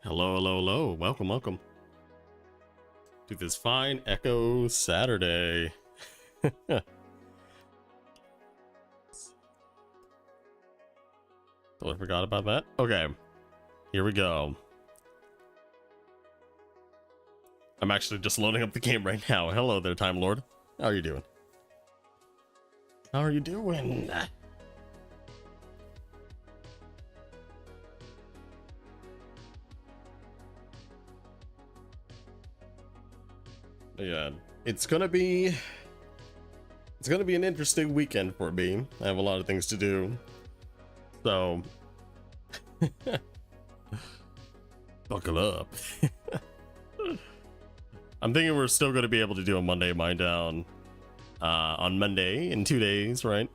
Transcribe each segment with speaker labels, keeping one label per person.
Speaker 1: Hello, hello, hello. Welcome, welcome to this fine Echo Saturday. Totally forgot about that. Okay, here we go. I'm actually just loading up the game right now. Hello there, Time Lord. How are you doing? How are you doing? Yeah, it's gonna be an interesting weekend for me. I have a lot of things to do, so buckle up. I'm thinking we're still gonna be able to do a Monday Mine Down on Monday in 2 days, right?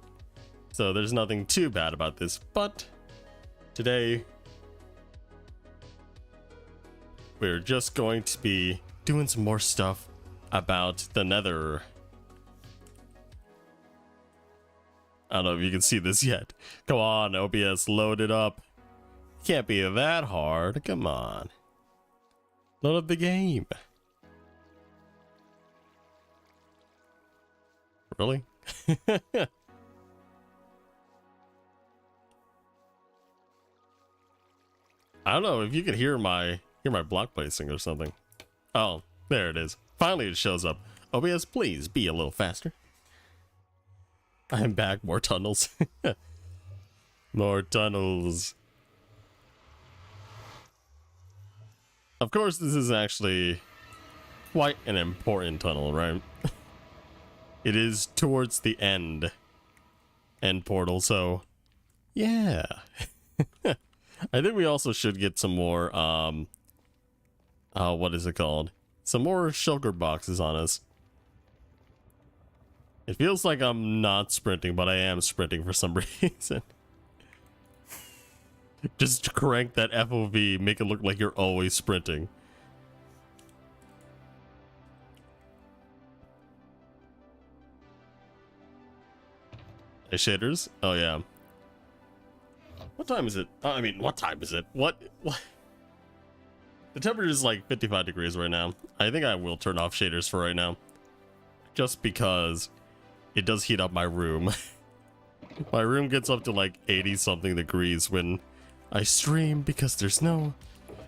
Speaker 1: So there's nothing too bad about this, but today we're just going to be doing some more stuff about the Nether. I don't know if you can see this yet. Come on, OBS, load it up. Can't be that hard. Come on. Load up the game. Really? I don't know if you could hear my block placing or something. Oh, there it is. Finally it shows up. OBS, please be a little faster. I'm back. More tunnels. More tunnels. Of course, this is actually quite an important tunnel, right? It is towards the end portal, so yeah. I think we also should get some more what is it called? Some more shulker boxes on us. It feels like I'm not sprinting, but I am sprinting for some reason. Just crank that FOV, make it look like you're always sprinting. Hey, shaders? Oh, yeah. What time is it? I mean, what time is it? What? The temperature is like 55 degrees right now. I think I will turn off shaders for right now. Just because it does heat up my room. My room gets up to like 80 something degrees when I stream because there's no...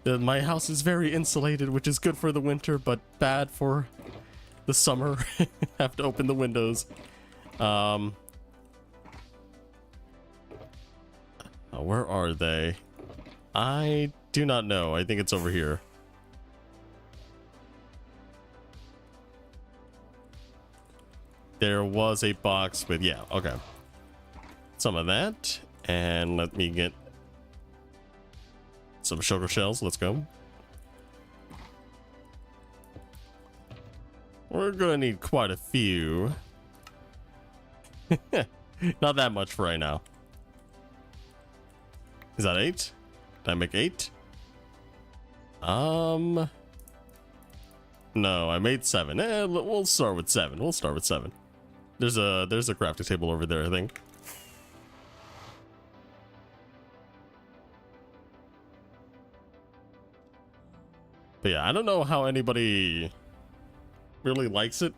Speaker 1: my house is very insulated, which is good for the winter, but bad for the summer. Have to open the windows. Where are they? I do not know. I think it's over here. There was a box with, yeah, okay. Some of that. And let me get some sugar shells. Let's go. We're gonna need quite a few. Not that much for right now. Is that 8? Did I make 8? No, I made 7. We'll start with 7. We'll start with 7. There's a crafting table over there, I think. But yeah, I don't know how anybody really likes it.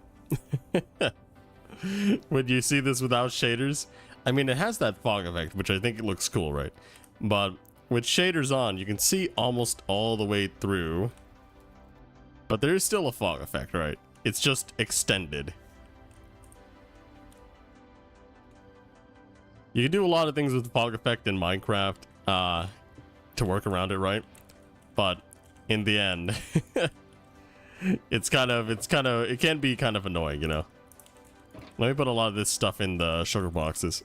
Speaker 1: When you see this without shaders. I mean, it has that fog effect, which I think it looks cool, right? But with shaders on, you can see almost all the way through. But there is still a fog effect, right? It's just extended. You can do a lot of things with the fog effect in Minecraft to work around it, right? But in the end, it can be kind of annoying, you know? Let me put a lot of this stuff in the sugar boxes.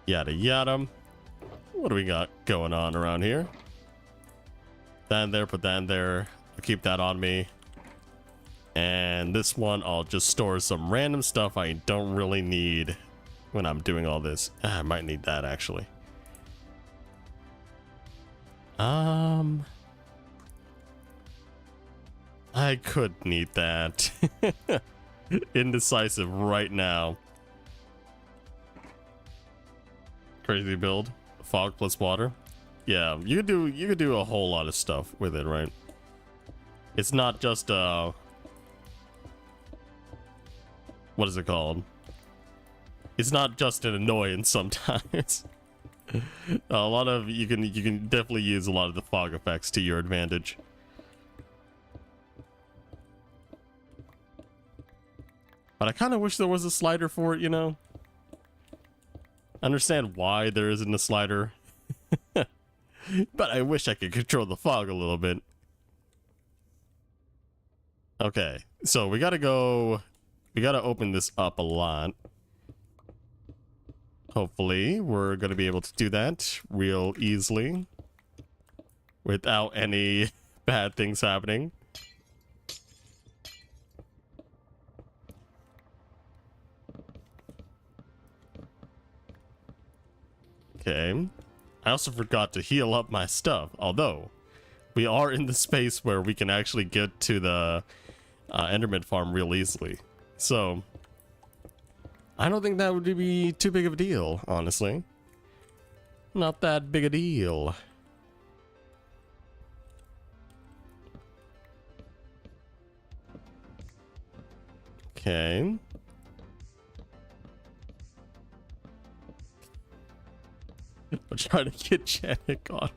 Speaker 1: Yada yada. What do we got going on around here? That in there, put that in there. I'll keep that on me. And this one, I'll just store some random stuff I don't really need when I'm doing all this. I might need that actually. I could need that. Indecisive right now. Crazy build. Fog plus water. Yeah, you could do a whole lot of stuff with it, right? It's not just what is it called? It's not just an annoyance sometimes. A lot of you can definitely use a lot of the fog effects to your advantage. But I kind of wish there was a slider for it, you know? I understand why there isn't a slider. But I wish I could control the fog a little bit. Okay, so we gotta open this up a lot. Hopefully, we're gonna be able to do that real easily without any bad things happening. Okay. I also forgot to heal up my stuff, although we are in the space where we can actually get to the Enderman farm real easily. So, I don't think that would be too big of a deal, honestly. Not that big a deal. Okay. I'm trying to get Janik on.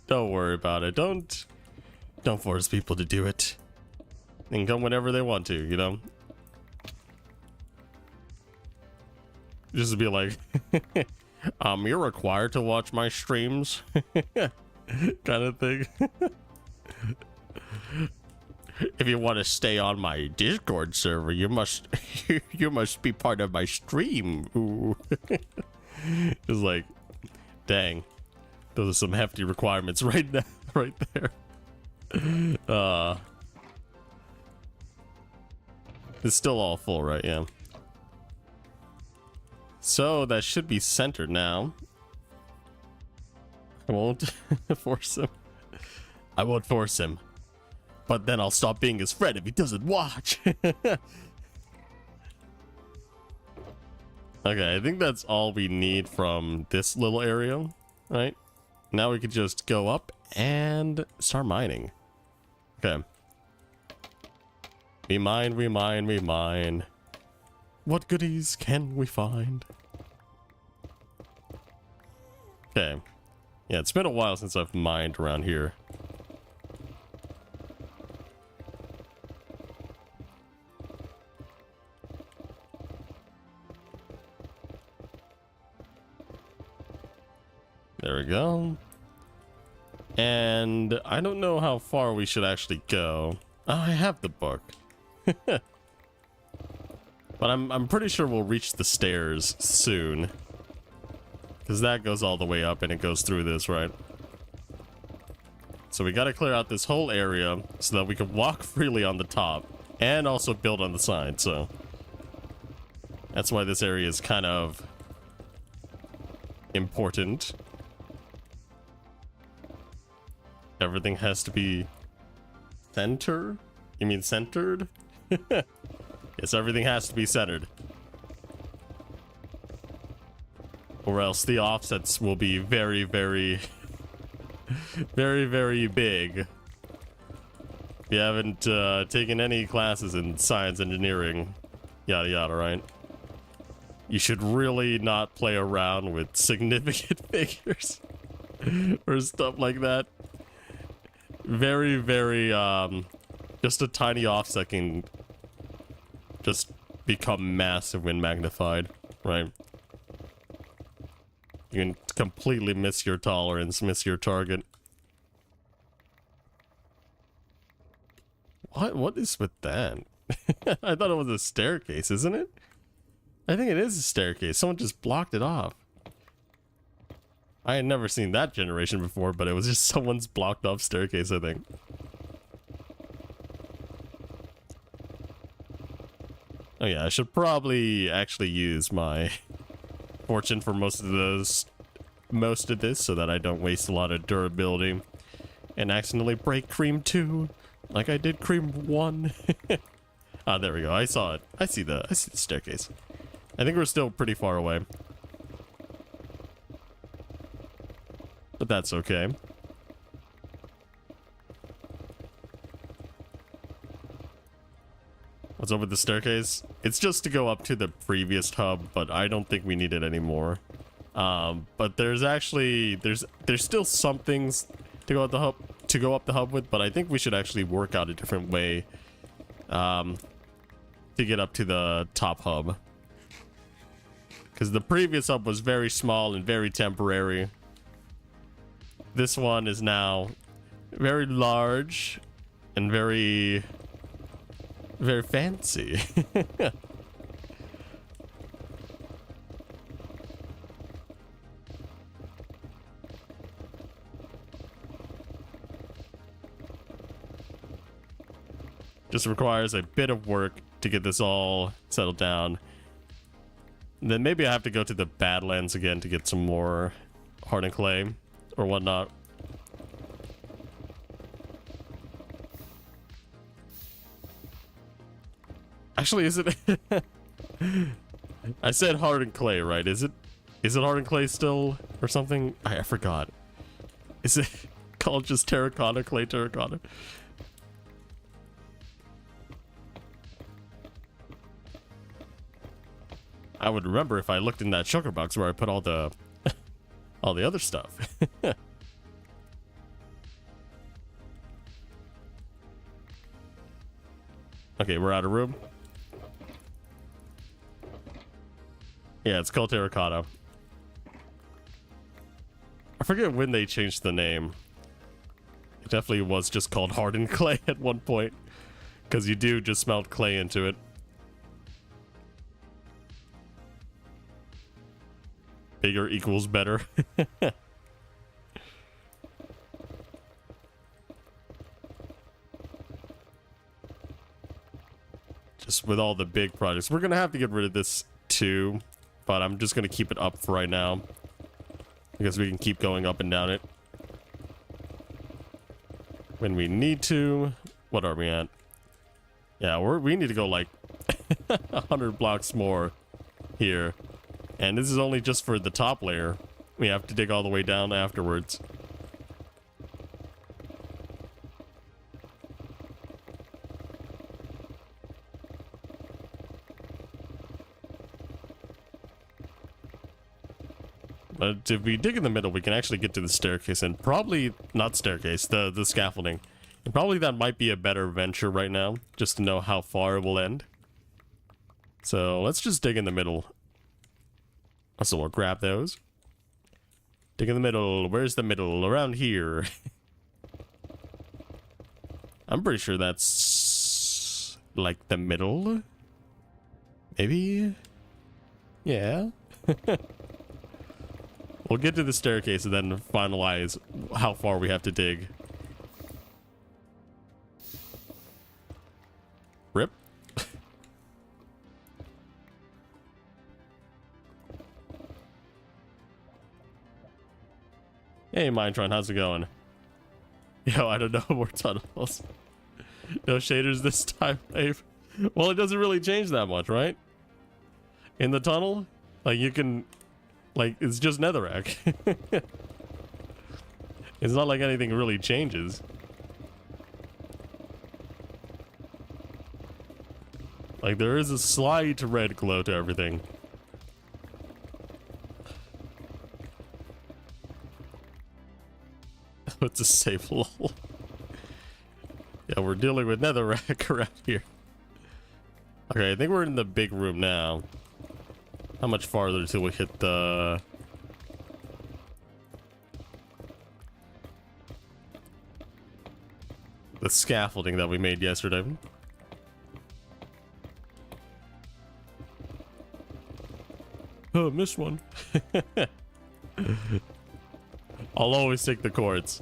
Speaker 1: Don't worry about it. Don't force people to do it. They can come whenever they want to, you know? Just be like, you're required to watch my streams. Kind of thing. If you want to stay on my Discord server, you must be part of my stream. Ooh. It's like, dang, those are some hefty requirements right now, right there. It's still all full, right? Yeah. So that should be centered now. I won't force him. I won't force him. But then I'll stop being his friend if he doesn't watch. Okay, I think that's all we need from this little area, right? Now we could just go up and start mining. Okay. We mine, we mine, we mine. What goodies can we find? Okay. Yeah, it's been a while since I've mined around here. There we go. And I don't know how far we should actually go. Oh, I have the book. But I'm pretty sure we'll reach the stairs soon. Because that goes all the way up and it goes through this, right? So we gotta clear out this whole area so that we can walk freely on the top. And also build on the side, so... That's why this area is kind of... important. Everything has to be... center? You mean centered? Yes, everything has to be centered. Or else the offsets will be very, very... very, very big. If you haven't taken any classes in science, engineering, yada yada, right? You should really not play around with significant figures. Or stuff like that. Very, very, just a tiny offset can just become massive when magnified, right? You can completely miss your tolerance, miss your target. What is with that? I thought it was a staircase, isn't it? I think it is a staircase. Someone just blocked it off. I had never seen that generation before, but it was just someone's blocked off staircase, I think. Oh yeah, I should probably actually use my fortune for most of this so that I don't waste a lot of durability and accidentally break Cream 2 like I did Cream 1. Ah, there we go. I saw it. I see the staircase. I think we're still pretty far away. but that's okay. What's up with the staircase? It's just to go up to the previous hub, but I don't think we need it anymore. But there's actually there's still some things to go up the hub with, but I think we should actually work out a different way to get up to the top hub. Because the previous hub was very small and very temporary. This one is now very large and very fancy. Just requires a bit of work to get this all settled down. And then maybe I have to go to the Badlands again to get some more hardened clay or whatnot. Actually, is it? I said hardened clay, right? Is it hardened clay still or something? I forgot. Is it called just terracotta, clay terracotta? I would remember if I looked in that sugar box where I put all the all the other stuff. Okay, we're out of room. Yeah, it's called terracotta. I forget when they changed the name. It definitely was just called hardened clay at one point, because you do just melt clay into it. Bigger equals better. Just with all the big projects. We're gonna have to get rid of this too, but I'm just gonna keep it up for right now, because we can keep going up and down it when we need to. What are we at? Yeah, we need to go like 100 blocks more here. And this is only just for the top layer. We have to dig all the way down afterwards. But if we dig in the middle, we can actually get to the staircase, and probably not staircase, the scaffolding. And probably that might be a better venture right now, just to know how far it will end. So let's just dig in the middle. So we'll grab those. Dig in the middle. Where's the middle? Around here. I'm pretty sure that's like the middle. Maybe? Yeah. We'll get to the staircase and then finalize how far we have to dig. Rip. Hey, Mindtron, how's it going? Yo, I don't know more tunnels. No shaders this time, babe. Well, it doesn't really change that much, right? In the tunnel, like you can, like it's just netherrack. It's not like anything really changes. Like there is a slight red glow to everything. It's a safe lol. Yeah, we're dealing with netherrack around here. Okay, I think we're in the big room now. How much farther till we hit the... the scaffolding that we made yesterday? Oh, missed one. I'll always take the quartz.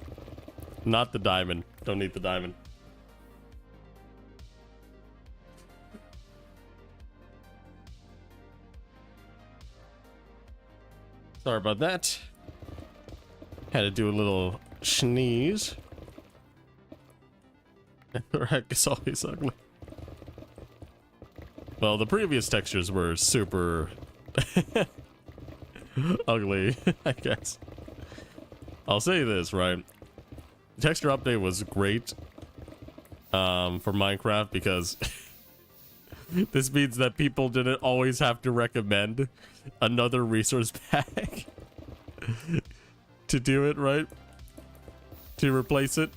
Speaker 1: Not the diamond. Don't need the diamond. Sorry about that. Had to do a little sneeze. The wreck is always ugly. Well, the previous textures were super ugly, I guess. I'll say this, right? The texture update was great for Minecraft because this means that people didn't always have to recommend another resource pack to do it, right? To replace it.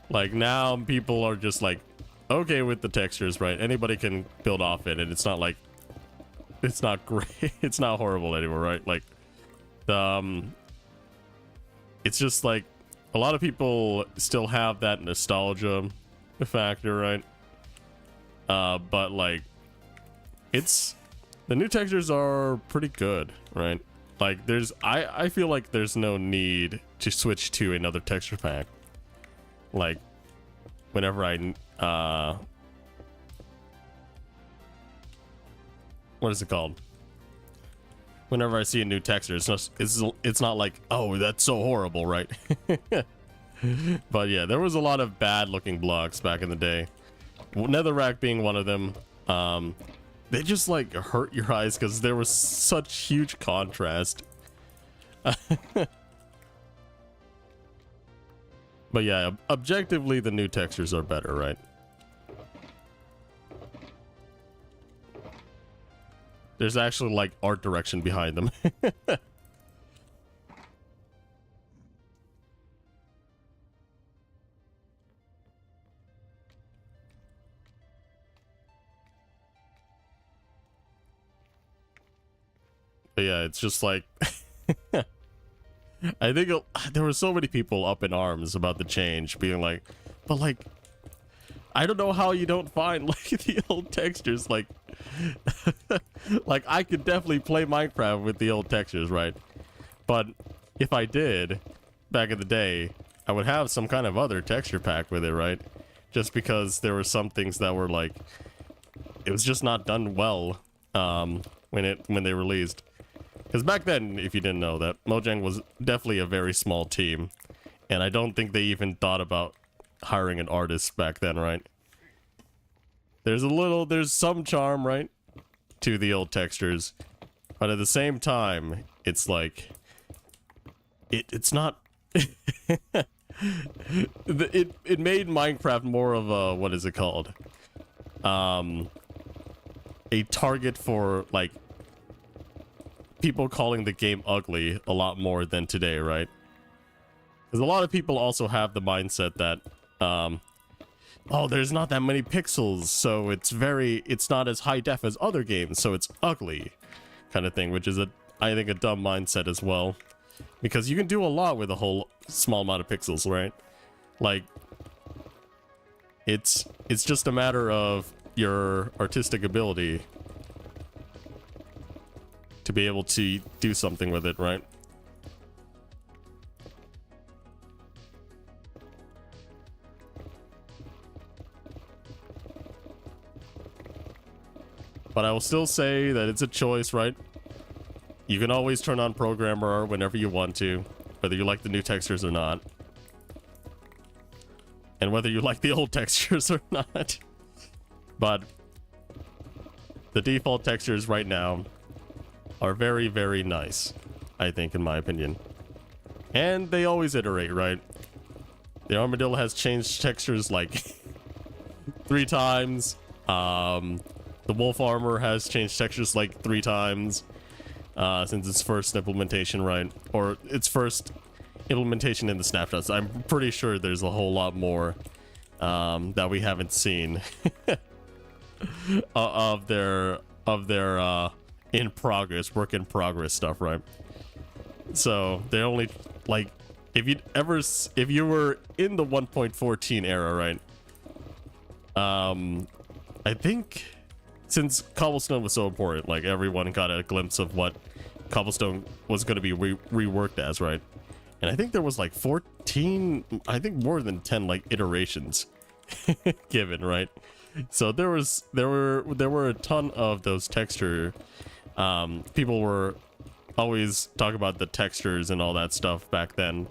Speaker 1: Like now people are just like okay with the textures, right? Anybody can build off it, and it's not like it's not great. It's not horrible anymore, right? Like it's just like a lot of people still have that nostalgia factor, right? But like it's the new textures are pretty good, right? Like I feel like there's no need to switch to another texture pack. Like whenever what is it called? Whenever I see a new texture, it's not like, oh, that's so horrible, right? But yeah, there was a lot of bad looking blocks back in the day. Netherrack being one of them. They just like hurt your eyes because there was such huge contrast. But yeah, objectively the new textures are better, right? There's actually like art direction behind them. But yeah, it's just like I think there were so many people up in arms about the change, being like, but like I don't know how you don't find like the old textures. Like like I could definitely play Minecraft with the old textures, right? But if I did back in the day, I would have some kind of other texture pack with it, right? Just because there were some things that were like it was just not done well when they released. Because back then, if you didn't know, that Mojang was definitely a very small team, and I don't think they even thought about hiring an artist back then, right? There's some charm, right, to the old textures, but at the same time, it's like it's not. It made Minecraft more of a, what is it called? A target for like people calling the game ugly a lot more than today, right? Because a lot of people also have the mindset that oh, there's not that many pixels, so it's not as high def as other games, so it's ugly kind of thing, which is I think a dumb mindset as well, because you can do a lot with a whole small amount of pixels, right? Like it's just a matter of your artistic ability to be able to do something with it, right? But I will still say that it's a choice, right? You can always turn on programmer whenever you want to, whether you like the new textures or not. And whether you like the old textures or not. But the default textures right now are very, very nice, I think, in my opinion. And they always iterate, right? The armadillo has changed textures like 3 times. The wolf armor has changed textures like 3 times since its first implementation, right? Or its first implementation in the snapshots. I'm pretty sure there's a whole lot more that we haven't seen of their work in progress stuff, right? So they only like if you were in the 1.14 era, right? I think since Cobblestone was so important, like everyone got a glimpse of what Cobblestone was going to be reworked as, right? And I think there was like 14, I think more than 10 like iterations given, right? So there were a ton of those texture. People were always talking about the textures and all that stuff back then,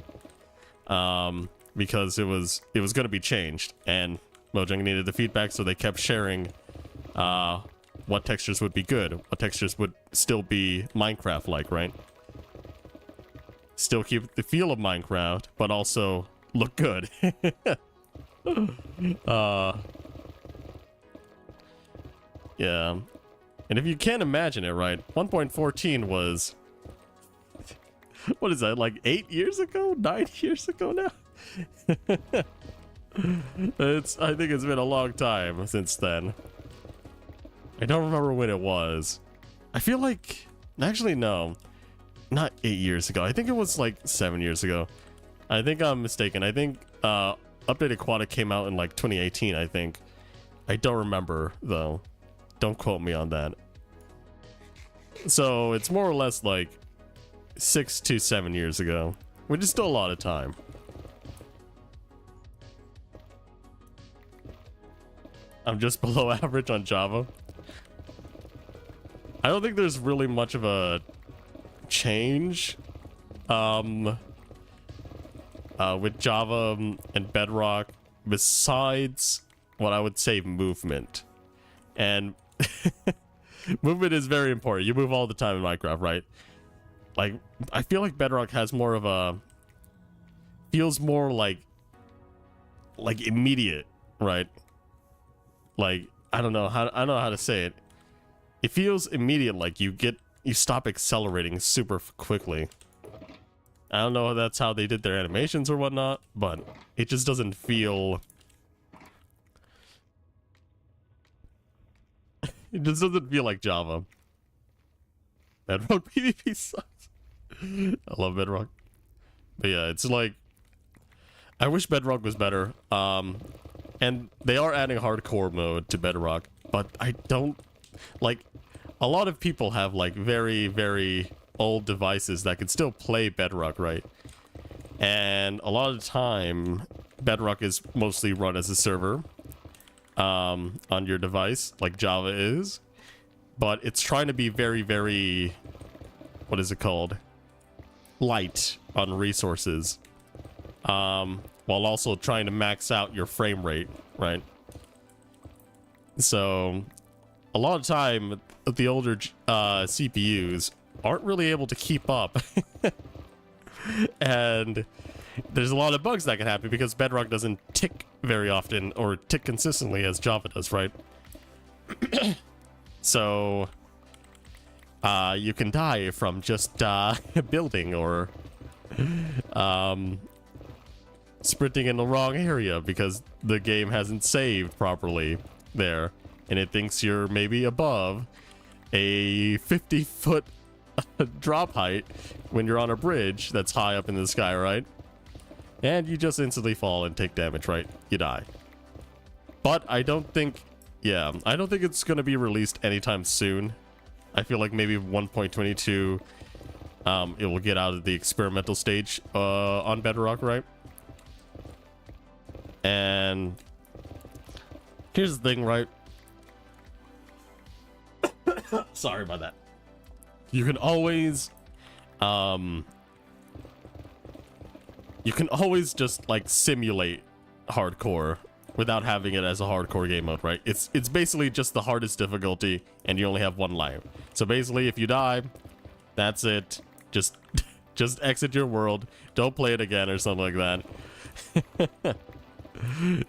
Speaker 1: because it was going to be changed, and Mojang needed the feedback, so they kept sharing what textures would be good, what textures would still be Minecraft-like, right? still keep the feel of Minecraft, but also look good. Yeah. And if you can't imagine it, right, 1.14 was, what is that, like 8 years ago? 9 years ago now? I think it's been a long time since then. I don't remember when it was. I feel like, actually no, not 8 years ago. I think it was like 7 years ago. I think I'm mistaken. I think Updated Aquatic came out in like 2018, I think. I don't remember though. Don't quote me on that. So it's more or less like 6 to 7 years ago, which is still a lot of time. I'm just below average on Java. I don't think there's really much of a change with Java and Bedrock besides what I would say movement. And movement is very important. You move all the time in Minecraft, right? Like, I feel like Bedrock has more of a, feels more like immediate, right? Like, I don't know how to say it. It feels immediate, like you stop accelerating super quickly. I don't know if that's how they did their animations or whatnot, but it just doesn't feel... It just doesn't feel like Java. Bedrock PvP sucks. I love Bedrock. But yeah, it's like... I wish Bedrock was better. And they are adding hardcore mode to Bedrock, but I don't... Like, a lot of people have, like, very, very old devices that can still play Bedrock, right? And a lot of the time, Bedrock is mostly run as a server on your device, like Java is. But it's trying to be very, very... What is it called? Light on resources. While also trying to max out your frame rate, right? So, a lot of time, the older CPUs aren't really able to keep up. And there's a lot of bugs that can happen because Bedrock doesn't tick very often or tick consistently as Java does, right? So, you can die from just building or sprinting in the wrong area because the game hasn't saved properly there, and it thinks you're maybe above a 50-foot drop height when you're on a bridge that's high up in the sky, right? And you just instantly fall and take damage, right? You die. But I don't think, yeah, I don't think it's going to be released anytime soon. I feel like maybe 1.22, it will get out of the experimental stage on Bedrock, right? And here's the thing, right? Sorry about that. You can always just like simulate hardcore without having it as a hardcore game mode, right? It's basically just the hardest difficulty and you only have one life. So basically if you die, that's it. Just exit your world. Don't play it again or something like that.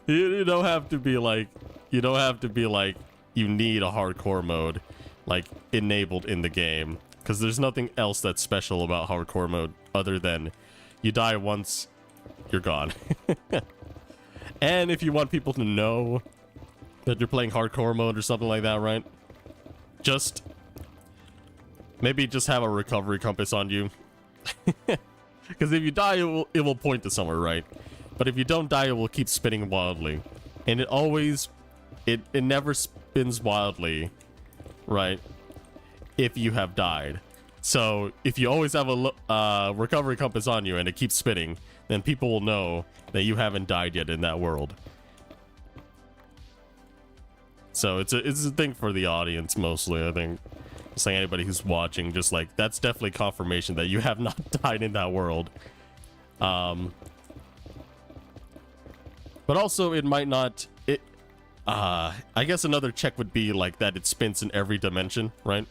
Speaker 1: You don't have to be like you need a hardcore mode like enabled in the game, because there's nothing else that's special about hardcore mode other than you die once, you're gone. And if you want people to know that you're playing hardcore mode or something like that, right? Just maybe just have a recovery compass on you. Because if you die, it will point to somewhere, right? But if you don't die, it will keep spinning wildly. And it always... It never spins wildly, right? If you have died. So, if you always have a recovery compass on you and it keeps spinning, then people will know that you haven't died yet in that world. So, it's a thing for the audience, mostly, I think. Just like anybody who's watching, just like, that's definitely confirmation that you have not died in that world. But also, it might not... I guess another check would be like that it spins in every dimension, right?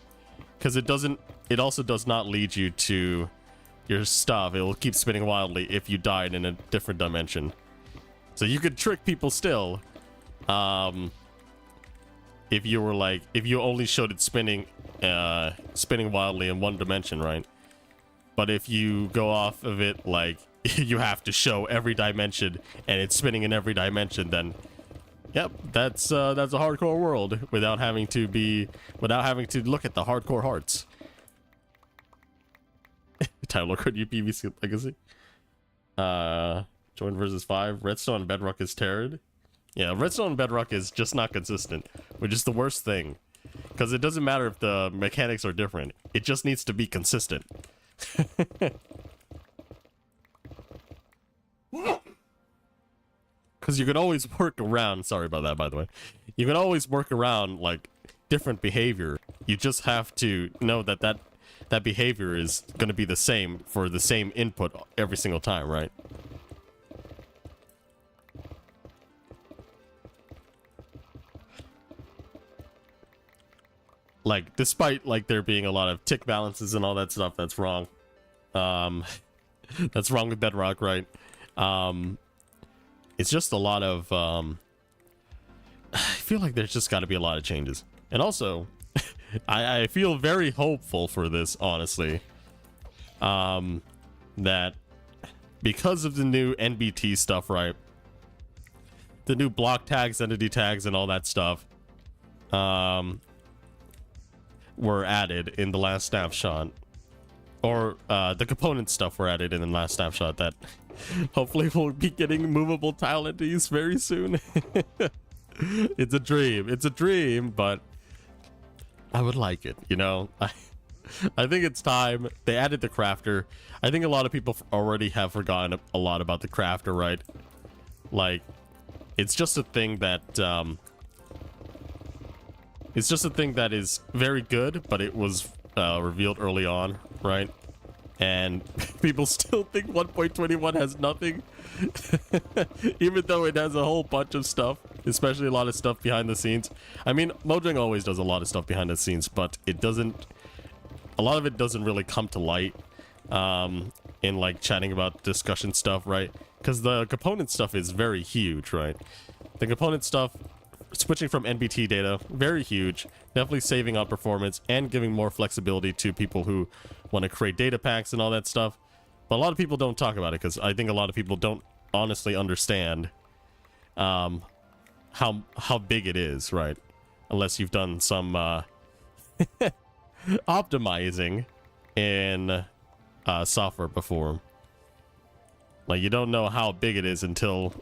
Speaker 1: Because it also does not lead you to your stuff, it will keep spinning wildly if you died in a different dimension. So you could trick people still. If you were like, if you only showed it spinning wildly in one dimension, right? But if you go off of it, like, you have to show every dimension and it's spinning in every dimension, then yep, that's a hardcore world without having to look at the hardcore hearts. Tyler, could you PvC Legacy? Join versus 5. Redstone and Bedrock is teared. Yeah, Redstone and Bedrock is just not consistent, which is the worst thing. Because it doesn't matter if the mechanics are different. It just needs to be consistent. Because you can always work around, sorry about that, by the way. You can always work around, like, different behavior. You just have to know that that behavior is going to be the same for the same input every single time, right? Like, despite, like, there being a lot of tick balances and all that stuff, that's wrong. That's wrong with Bedrock, right? It's just a lot of, I feel like there's just got to be a lot of changes. And also, I feel very hopeful for this, honestly. That because of the new NBT stuff, right? The new block tags, entity tags, and all that stuff, were added in the last snapshot. Or, the component stuff were added in the last snapshot that hopefully we'll be getting movable tile entities very soon. It's a dream, but I would like it, you know? I think it's time. They added the crafter. I think a lot of people already have forgotten a lot about the crafter, right? Like, it's just a thing that, it's just a thing that is very good, but it was revealed early on, right? And people still think 1.21 has nothing. Even though it has a whole bunch of stuff, especially a lot of stuff behind the scenes. I mean, Mojang always does a lot of stuff behind the scenes, but it doesn't, a lot of it doesn't really come to light in like chatting about discussion stuff, right? Because the component stuff is very huge, right? The component stuff, switching from NBT data, very huge, definitely saving on performance and giving more flexibility to people who want to create data packs and all that stuff. But a lot of people don't talk about it because I think a lot of people don't honestly understand how big it is, right? Unless you've done some optimizing in software before. Like, you don't know how big it is until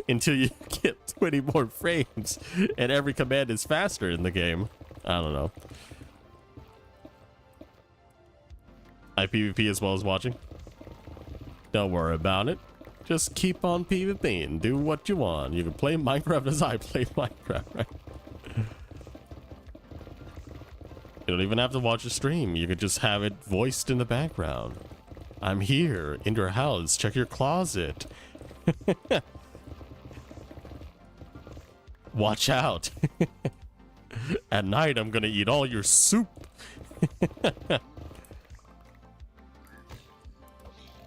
Speaker 1: until you get 20 more frames and every command is faster in the game. I don't know. PvP as well as watching. Don't worry about it. Just keep on PvPing. Do what you want. You can play Minecraft as I play Minecraft, right? You don't even have to watch a stream. You could just have it voiced in the background. I'm here in your house. Check your closet. Watch out. At night, I'm gonna eat all your soup.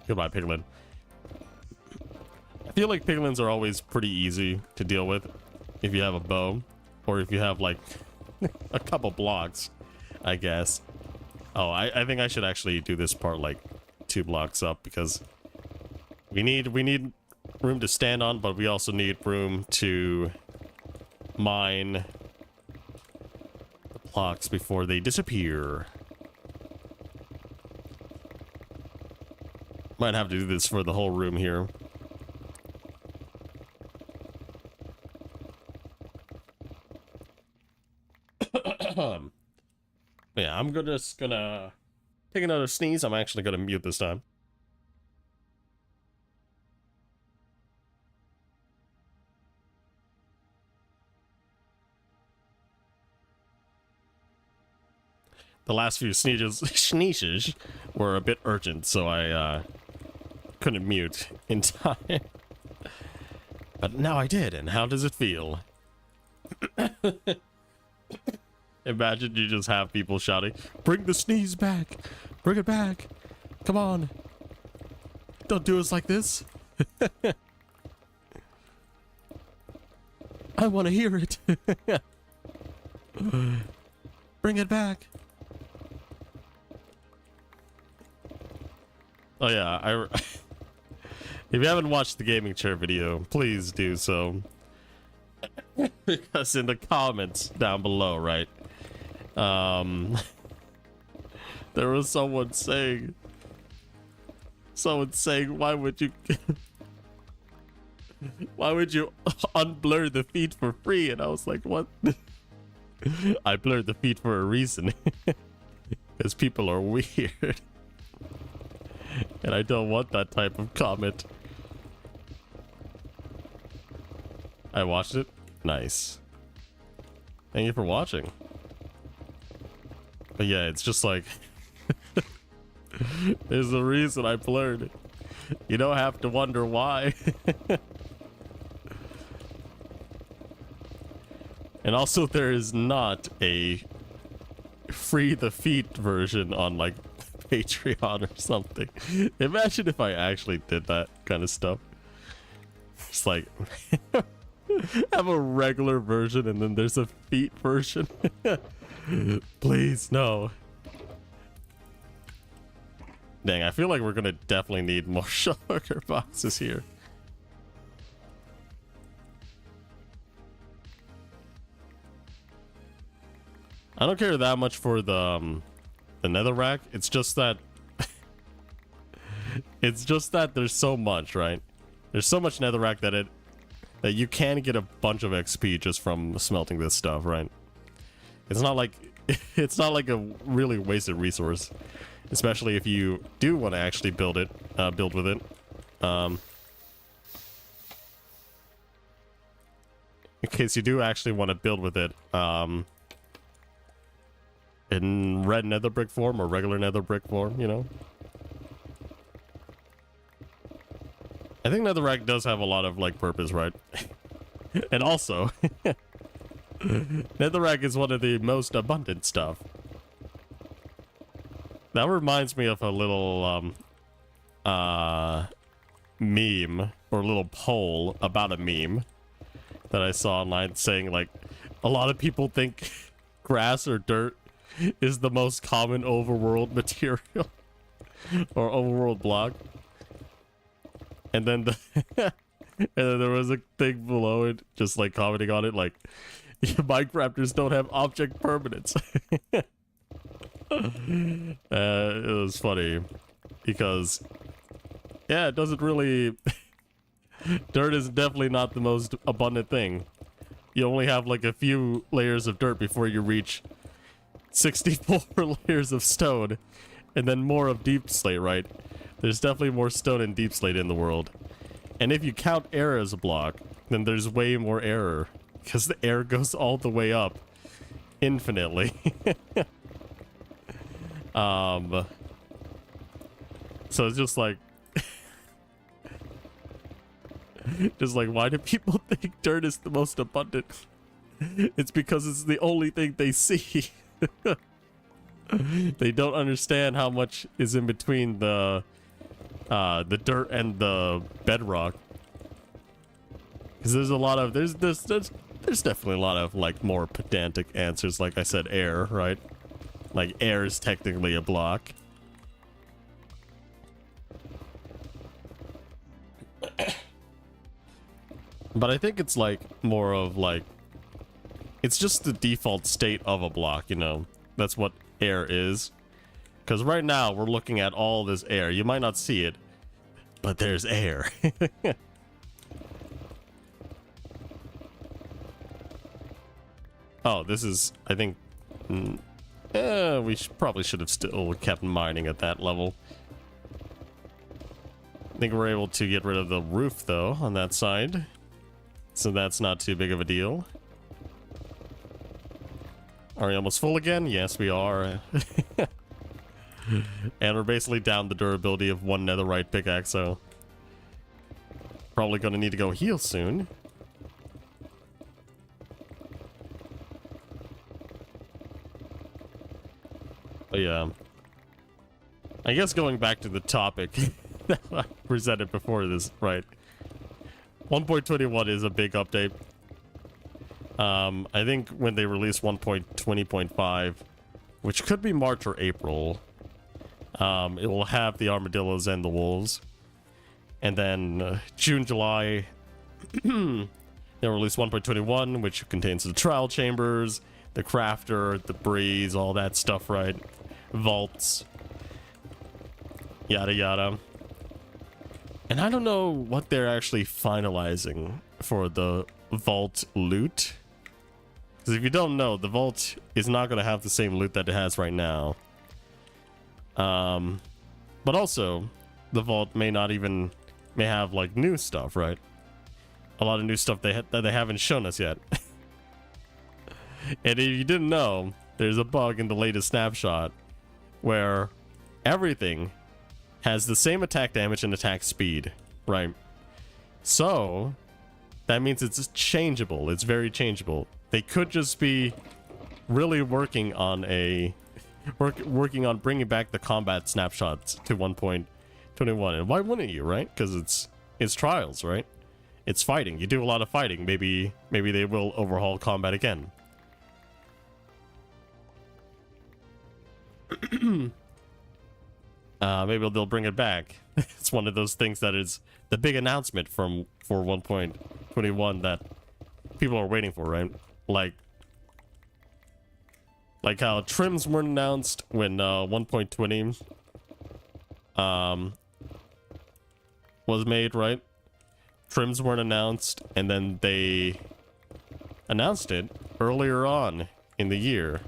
Speaker 1: Goodbye, Piglin. I feel like Piglins are always pretty easy to deal with if you have a bow, or if you have like a couple blocks, I guess. Oh, I think I should actually do this part like 2 blocks up because we need room to stand on, but we also need room to mine the blocks before they disappear. Might have to do this for the whole room here. Yeah, I'm just gonna take another sneeze. I'm actually gonna mute this time. The last few sneezes were a bit urgent, so I couldn't mute in time. But now I did, and how does it feel? Imagine you just have people shouting, "Bring the sneeze back! Bring it back! Come on! Don't do us like this. I want to hear it. Bring it back. Oh yeah, if you haven't watched the gaming chair video, please do so. Because in the comments down below, right? There was someone saying, why would you unblur the feet for free? And I was like, what? I blurred the feet for a reason. Because people are weird. And I don't want that type of comment. I watched it. Nice. Thank you for watching. But yeah, it's just like... There's a reason I blurred it. You don't have to wonder why. And also there is not a free the feet version on like Patreon or something. Imagine if I actually did that kind of stuff. It's like have a regular version and then there's a feet version. Please, no. Dang, I feel like we're gonna definitely need more sugar boxes here. I don't care that much for the netherrack. It's just that there's so much, right? There's so much netherrack that you can get a bunch of XP just from smelting this stuff, right? It's not like a really wasted resource, especially if you do want to actually build with it. In case you do actually want to build with it, in red nether brick form or regular nether brick form, you know. I think netherrack does have a lot of like purpose, right? And also netherrack is one of the most abundant stuff. That reminds me of a little meme or a little poll about a meme that I saw online saying like a lot of people think grass or dirt is the most common overworld material or overworld block. And then and then there was a thing below it just like commenting on it like Minecrafters don't have object permanence. It was funny because yeah, it doesn't really dirt is definitely not the most abundant thing. You only have like a few layers of dirt before you reach 64 layers of stone and then more of deep slate, right? There's definitely more stone and deep slate in the world. And if you count air as a block, then there's way more air because the air goes all the way up infinitely. So it's just like why do people think dirt is the most abundant? It's because it's the only thing they see. They don't understand how much is in between the dirt and the bedrock. Because there's a lot of there's definitely a lot of like more pedantic answers. Like I said, air, right? Like air is technically a block. But I think it's like more of like it's just the default state of a block, you know. That's what air is. Because right now we're looking at all this air. You might not see it, but there's air. Oh, this is, I think, we probably should have still kept mining at that level. I think we're able to get rid of the roof, though, on that side. So that's not too big of a deal. Are we almost full again? Yes, we are. And we're basically down the durability of one netherite pickaxe, so... probably gonna need to go heal soon. But yeah. I guess going back to the topic... presented before this, right? 1.21 is a big update. I think when they release 1.20.5, which could be March or April, it will have the armadillos and the wolves. And then June, July, they'll release 1.21, which contains the trial chambers, the crafter, the breeze, all that stuff, right? Vaults, yada yada. And I don't know what they're actually finalizing for the vault loot. Because if you don't know, the vault is not going to have the same loot that it has right now. But also, the vault may have like new stuff, right? A lot of new stuff that they haven't shown us yet. And if you didn't know, there's a bug in the latest snapshot where everything has the same attack damage and attack speed, right? So that means it's changeable. It's very changeable. They could just be really working on bringing back the combat snapshots to 1.21. And why wouldn't you, right? Because it's trials, right? It's fighting. You do a lot of fighting. Maybe they will overhaul combat again. Maybe they'll bring it back. It's one of those things that is the big announcement for 1.21 that people are waiting for, right? Like how trims weren't announced when 1.20 was made, right? Trims weren't announced, and then they announced it earlier on in the year.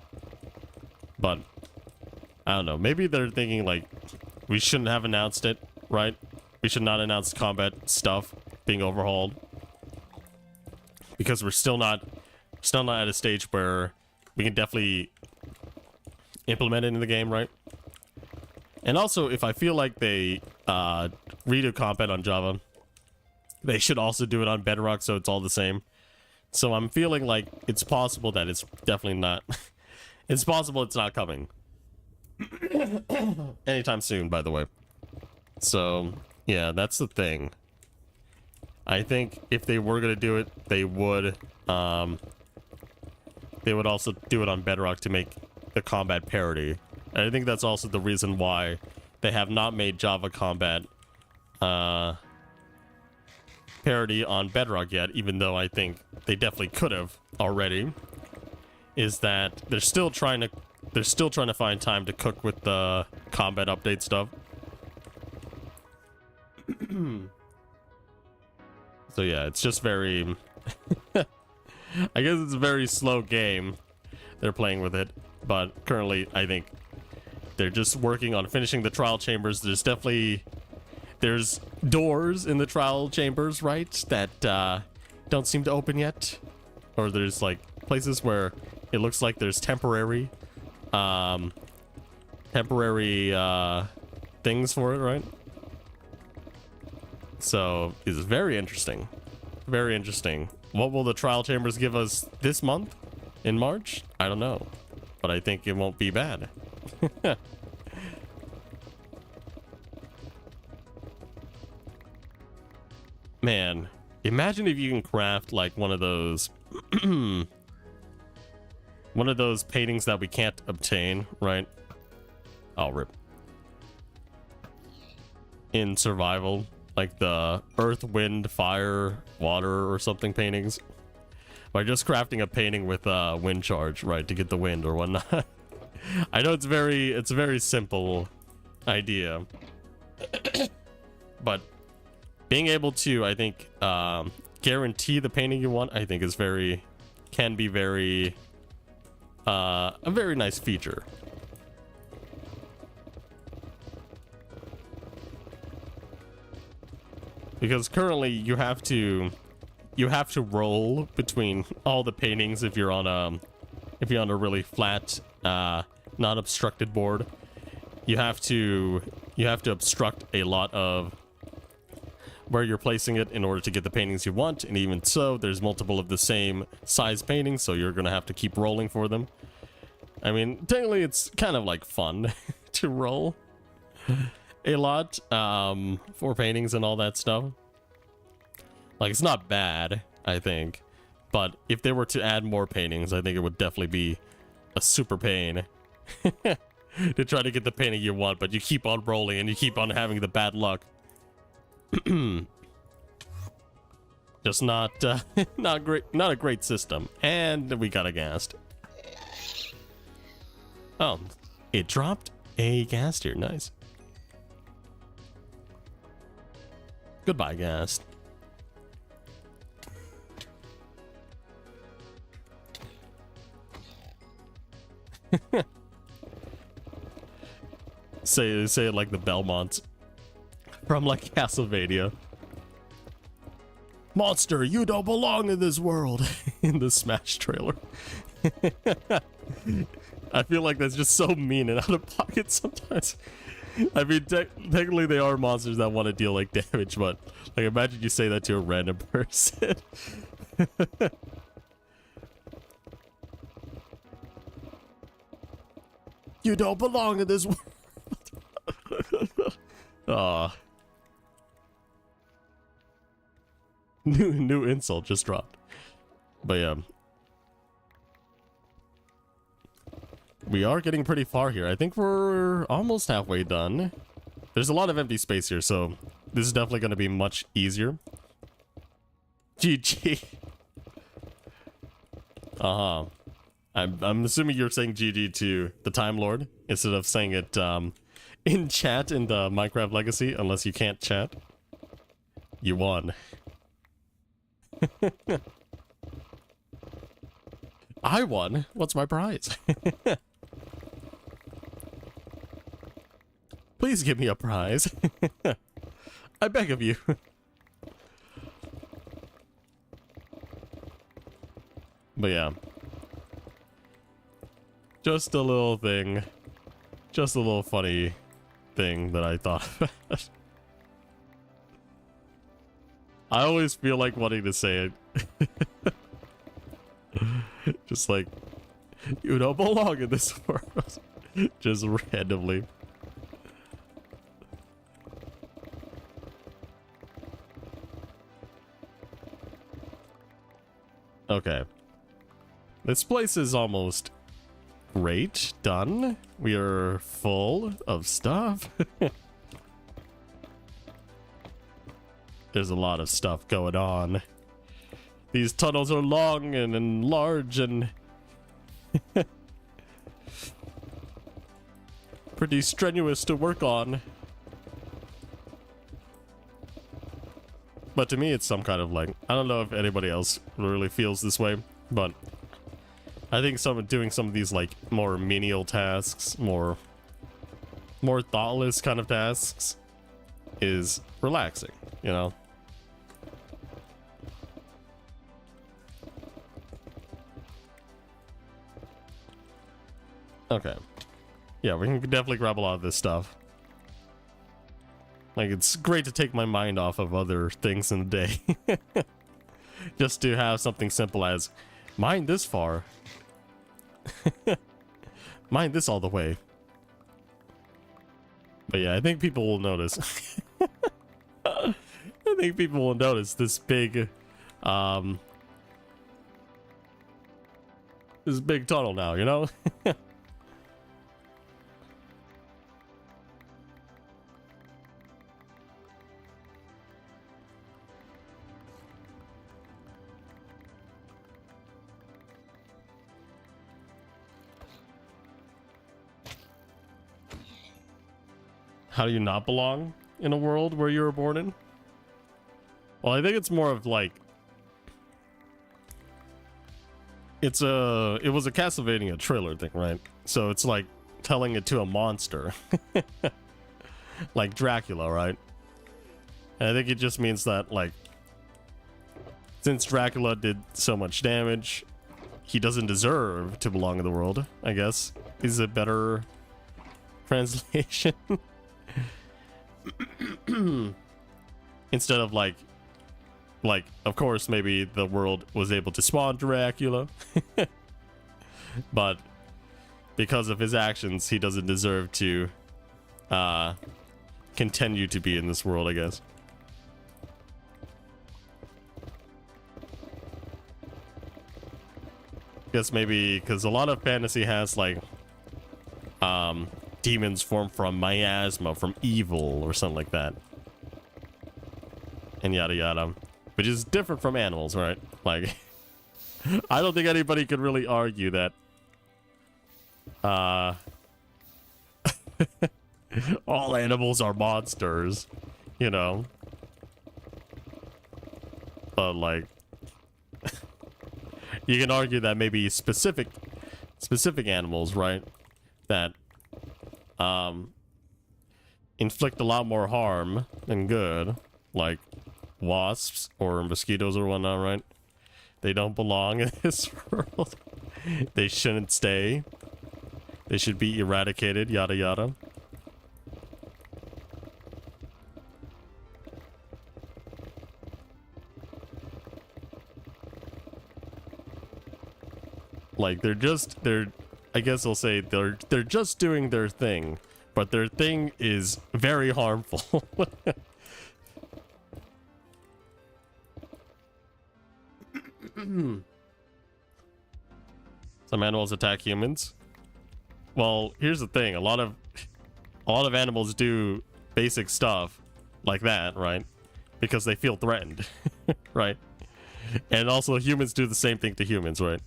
Speaker 1: But I don't know. Maybe they're thinking like we shouldn't have announced it, right? We should not announce combat stuff being overhauled because we're still not at a stage where we can definitely implement it in the game, right? And also, if I feel like they redo combat on Java, they should also do it on Bedrock, so it's all the same. So I'm feeling like it's possible that it's definitely not. It's possible it's not coming anytime soon, by the way. So yeah, that's the thing. I think if they were gonna do it, they would also do it on Bedrock to make the combat parity. And I think that's also the reason why they have not made Java combat parity on Bedrock yet, even though I think they definitely could have already. Is that they're still trying to find time to cook with the combat update stuff. So yeah, it's just very I guess it's a very slow game they're playing with it, but currently I think they're just working on finishing the trial chambers. There's doors in the trial chambers, right, that don't seem to open yet, or there's like places where it looks like there's temporary things for it, right? So it's very interesting. Very interesting. What will the trial chambers give us this month? In March? I don't know. But I think it won't be bad. Man, imagine if you can craft like one of those one of those paintings that we can't obtain, right? Oh, rip. In survival, like the earth, wind, fire, water, or something paintings. By just crafting a painting with wind charge, right, to get the wind or whatnot. I know it's a very simple idea. But being able to, I think, guarantee the painting you want, I think can be a very nice feature. Because currently you have to roll between all the paintings if you're on a really flat, not obstructed board. You have to obstruct a lot of where you're placing it in order to get the paintings you want, and even so, there's multiple of the same size paintings, so you're gonna have to keep rolling for them. I mean, technically it's kind of like fun to roll a lot for paintings and all that stuff. Like, it's not bad, I think, but if they were to add more paintings, I think it would definitely be a super pain to try to get the painting you want, but you keep on rolling and you keep on having the bad luck. Just not great, not a great system. And we got a ghast. Oh, it dropped a ghast here. Nice. Goodbye, ghast. say it like the Belmonts from like Castlevania. Monster, you don't belong in this world. In the Smash trailer. I feel like that's just so mean and out of pocket sometimes. I mean, technically they are monsters that want to deal like damage, but like imagine you say that to a random person. You don't belong in this world. Aw. New insult just dropped. But yeah. We are getting pretty far here. I think we're almost halfway done. There's a lot of empty space here, so this is definitely going to be much easier. GG. Uh-huh. I'm assuming you're saying GG to the Time Lord instead of saying it in chat in the Minecraft Legacy, unless you can't chat. You won. I won. What's my prize? Please give me a prize. I beg of you. But yeah. Just a little thing. Just a little funny thing that I thought about. I always feel like wanting to say it. Just like, you don't belong in this world. Just randomly. Okay. This place is almost great. Done. We are full of stuff. There's a lot of stuff going on. These tunnels are long and large and pretty strenuous to work on. But to me, it's some kind of like, I don't know if anybody else really feels this way, but I think doing some of these like more menial tasks, more thoughtless kind of tasks is relaxing, you know? Okay. Yeah, we can definitely grab a lot of this stuff. Like, it's great to take my mind off of other things in the day. Just to have something simple as, mine this far. Mine this all the way. But yeah, I think people will notice. I think people will notice this big tunnel now, you know? How do you not belong in a world where you were born in? Well, I think it's more of like, it was a Castlevania trailer thing, right? So it's like telling it to a monster. Like Dracula, right? And I think it just means that, like, since Dracula did so much damage, he doesn't deserve to belong in the world, I guess. Is a better translation. Instead of like of course maybe the world was able to spawn Dracula, but because of his actions he doesn't deserve to continue to be in this world, I guess. Guess maybe because a lot of fantasy has like demons formed from miasma, from evil or something like that, and yada yada, which is different from animals, right? Like I don't think anybody could really argue that all animals are monsters, you know. But like you can argue that maybe specific animals, right, that inflict a lot more harm than good, like wasps or mosquitoes or whatnot, right? They don't belong in this world. They shouldn't stay. They should be eradicated, yada yada. Like they're I guess I'll say they're just doing their thing, but their thing is very harmful. Some animals attack humans. Well, here's the thing, a lot of animals do basic stuff like that, right? Because they feel threatened, right? And also humans do the same thing to humans, right?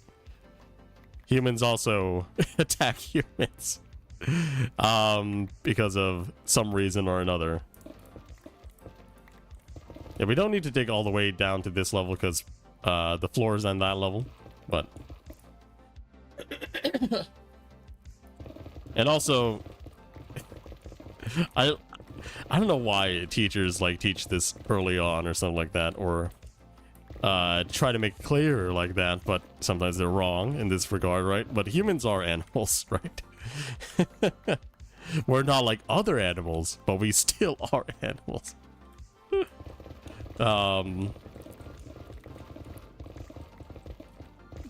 Speaker 1: Humans also attack humans because of some reason or another. Yeah, we don't need to dig all the way down to this level because the floor is on that level, but and also I don't know why teachers like teach this early on or something like that, or try to make it clear like that, but sometimes they're wrong in this regard, right? But humans are animals, right? We're not like other animals, but we still are animals.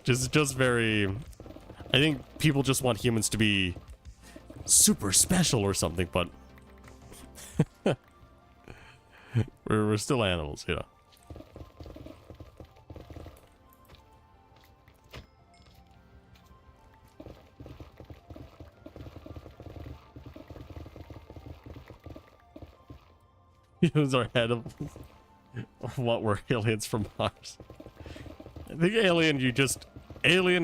Speaker 1: Just very, I think people just want humans to be super special or something, but we're still animals, you know. Humans are ahead of what were aliens from Mars. I think alien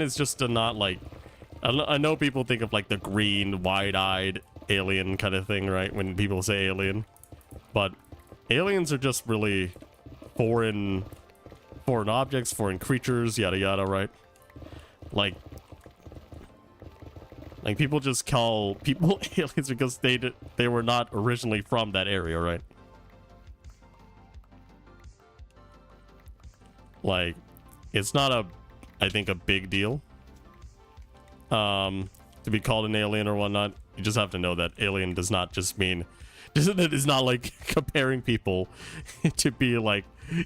Speaker 1: is just a not like, I know people think of like the green, wide-eyed alien kind of thing, right? When people say alien, but aliens are just really foreign objects, foreign creatures, yada yada, right? Like people just call people aliens because they were not originally from that area, right? Like, it's not I think a big deal to be called an alien or whatnot. You just have to know that alien does not just mean, it is not like comparing people to be like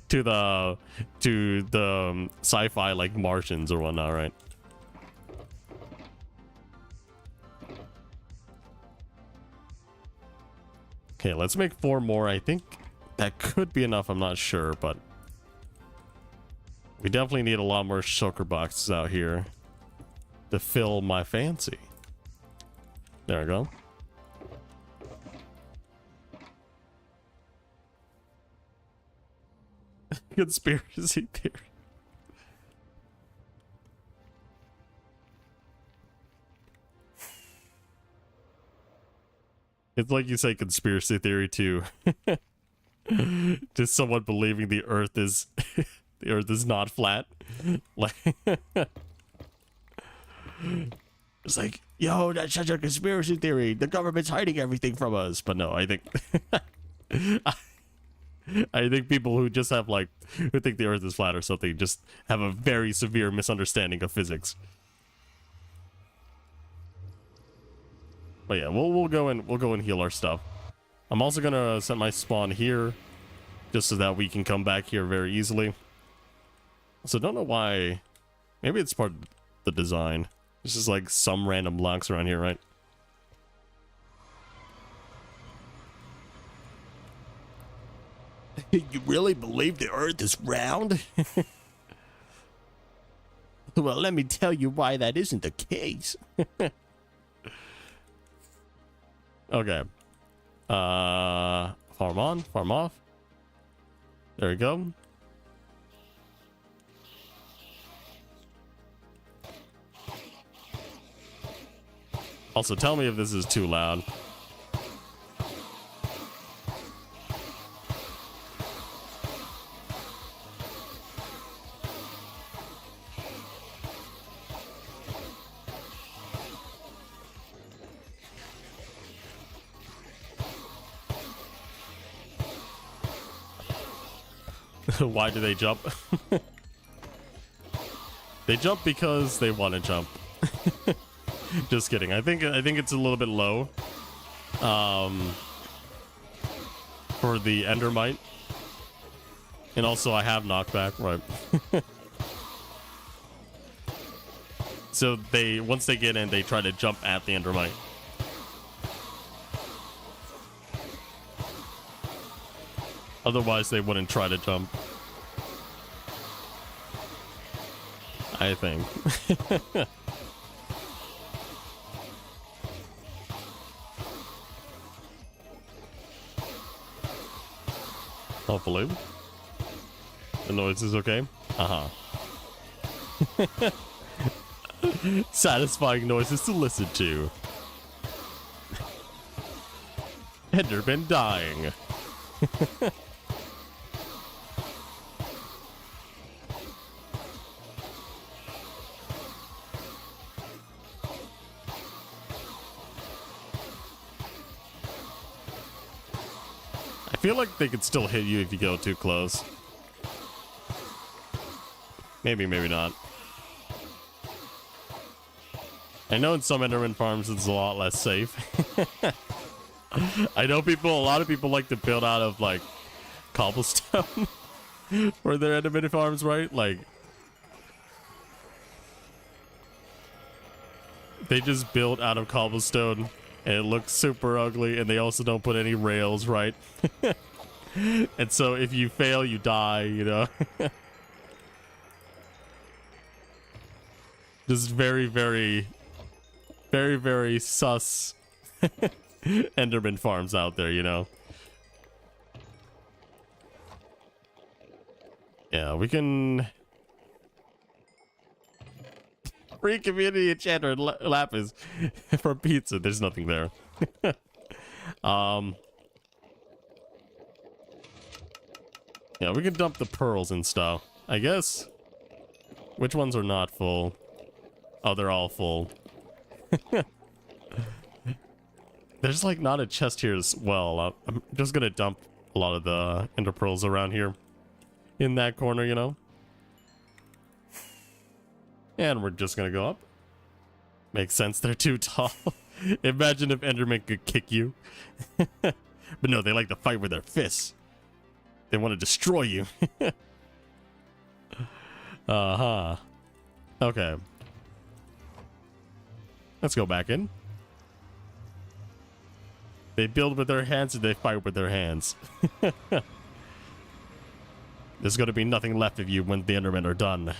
Speaker 1: to the sci-fi like Martians or whatnot, right? Okay, let's make 4 more. I think that could be enough, I'm not sure, but we definitely need a lot more shulker boxes out here to fill my fancy. There we go. Conspiracy theory. It's like you say conspiracy theory too. Just someone believing the earth is the earth is not flat. Like it's like, yo, that's such a conspiracy theory. The government's hiding everything from us. But no, I think I think people who just have like, who think the earth is flat or something, just have a very severe misunderstanding of physics. But yeah, we'll go and heal our stuff. I'm also gonna set my spawn here just so that we can come back here very easily. So don't know why. Maybe it's part of the design. There's just like some random blocks around here, right? You really believe the Earth is round? Well, let me tell you why that isn't the case. Okay. Farm on, farm off. There we go. Also, tell me if this is too loud. Why do they jump? They jump because they want to jump. Just kidding. I think it's a little bit low. For the Endermite. And also I have knockback, right? So once they get in, they try to jump at the Endermite. Otherwise, they wouldn't try to jump. I think. Hopefully. The noise is okay. Uh-huh. Satisfying noises to listen to. Enderman dying. I feel like they could still hit you if you go too close. Maybe, maybe not. I know in some Enderman farms it's a lot less safe. I know a lot of people like to build out of like cobblestone for their Enderman farms, right? Like they just build out of cobblestone and it looks super ugly, and they also don't put any rails, right? And so if you fail, you die, you know? Just very, very, very, very sus Enderman farms out there, you know? Yeah, we can... Free community enchanter and lapis for pizza. There's nothing there. Yeah, we can dump the pearls and stuff, I guess. Which ones are not full? Oh, they're all full. There's like not a chest here as well. I'm just gonna dump a lot of the ender pearls around here in that corner, you know. And we're just gonna go up. Makes sense, they're too tall. Imagine if Enderman could kick you. But no, they like to fight with their fists. They want to destroy you. Uh-huh. Okay. Let's go back in. They build with their hands and they fight with their hands. There's gonna be nothing left of you when the Endermen are done.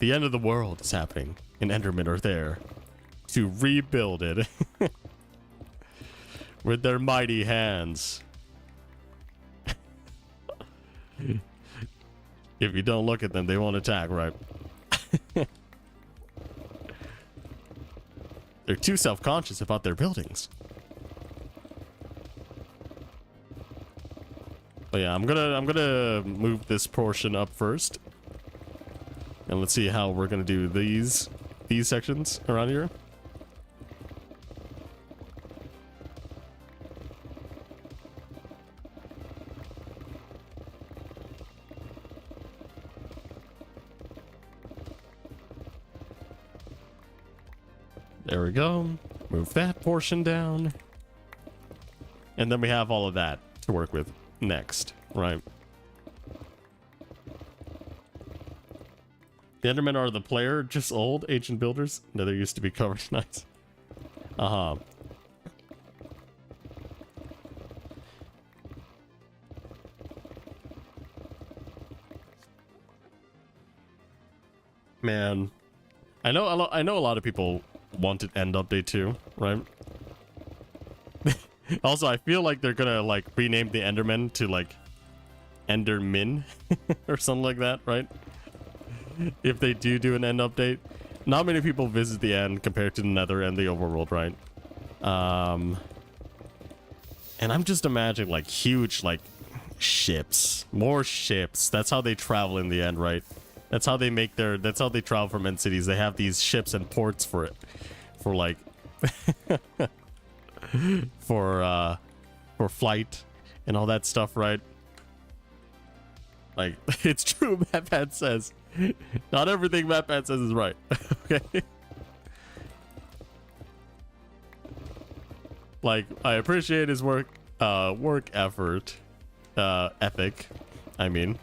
Speaker 1: The end of the world is happening, and Endermen are there to rebuild it with their mighty hands. If you don't look at them, they won't attack, right? They're too self-conscious about their buildings. But yeah, I'm gonna move this portion up first. And let's see how we're gonna do these sections around here. There we go. Move that portion down. And then we have all of that to work with next, right? The Endermen are the player, just old, ancient builders. No, they used to be covered in ice. Uh-huh. Man, I know I know a lot of people wanted end update too, right? Also, I feel like they're gonna like rename the Endermen to like Endermin or something like that, right? If they do an end update. Not many people visit the end compared to the Nether and the overworld, right? And I'm just imagining like huge like ships, more ships. That's how they travel in the end, right? That's how they make their, that's how they travel from end cities. They have these ships and ports for it, for like for flight and all that stuff, right? Like, it's true, MapPad says. Not everything MapPad says is right. Okay. Like, I appreciate his work ethic, I mean,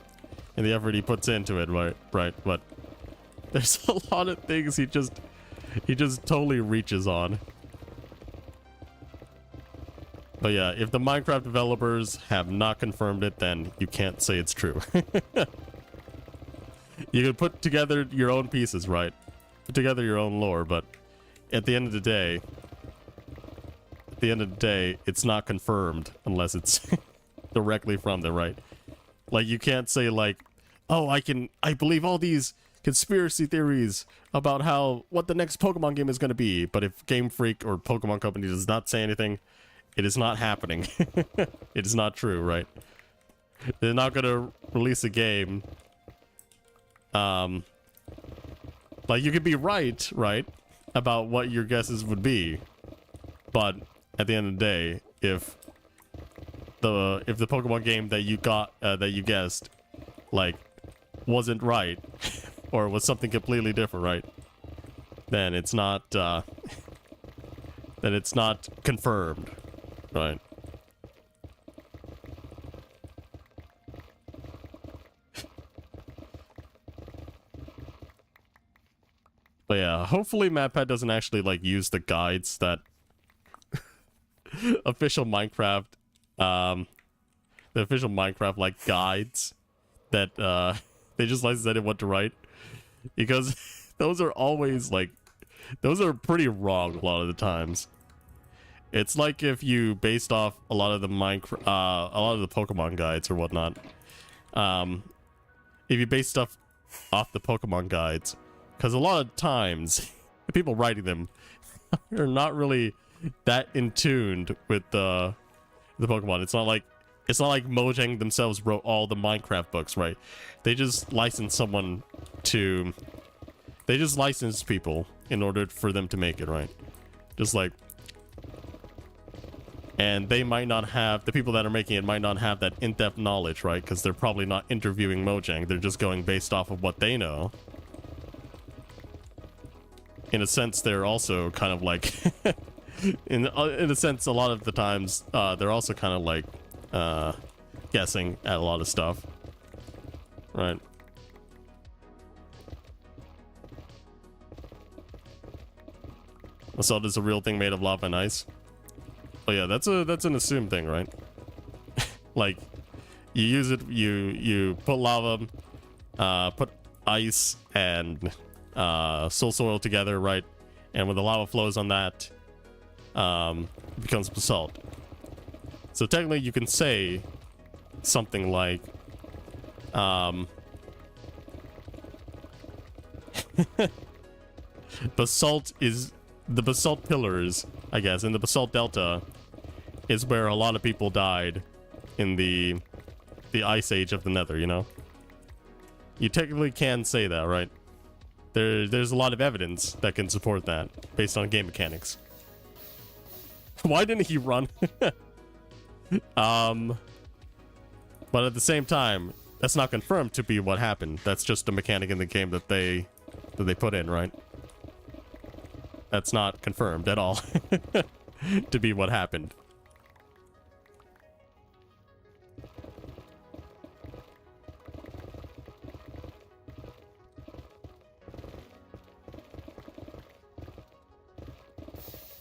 Speaker 1: and the effort he puts into it, right, but there's a lot of things he just totally reaches on. But yeah, if the Minecraft developers have not confirmed it, then you can't say it's true. You can put together your own pieces, right? Put together your own lore, but at the end of the day, it's not confirmed unless it's directly from them, right? Like, you can't say like, oh, I believe all these conspiracy theories about what the next Pokemon game is going to be, but if Game Freak or Pokemon Company does not say anything, it is not happening. It is not true, right? They're not going to release a game. Like, you could be right about what your guesses would be, but at the end of the day, if the Pokemon game that you guessed like wasn't right or was something completely different, right, then it's not confirmed, right? But yeah, hopefully MapPad doesn't actually like use the guides that official Minecraft, the official Minecraft like guides that they just like decided what to write, because those are always like, those are pretty wrong a lot of the times. It's like if you based off a lot of the Pokemon guides or whatnot, if you base stuff off the Pokemon guides, because a lot of times the people writing them are not really that in tuned with the Pokemon. It's not like Mojang themselves wrote all the Minecraft books, right? They just licensed people in order for them to make it, right? Just like, and they might not have, the people that are making it might not have that in-depth knowledge, right? Because they're probably not interviewing Mojang. They're just going based off of what they know. In a sense, they're also kind of like in a sense, a lot of the times they're also kind of like guessing at a lot of stuff, right? Basalt is a real thing made of lava and ice. Oh yeah, that's an assumed thing, right? Like, you use it, you put lava, put ice and soul soil together, right? And when the lava flows on that, it becomes basalt. So technically you can say something like basalt is the basalt pillars, I guess, in the basalt delta is where a lot of people died in the ice age of the Nether, you know? You technically can say that, right? There's a lot of evidence that can support that based on game mechanics. Why didn't he run? But at the same time, that's not confirmed to be what happened. That's just a mechanic in the game that they put in, right? That's not confirmed at all to be what happened.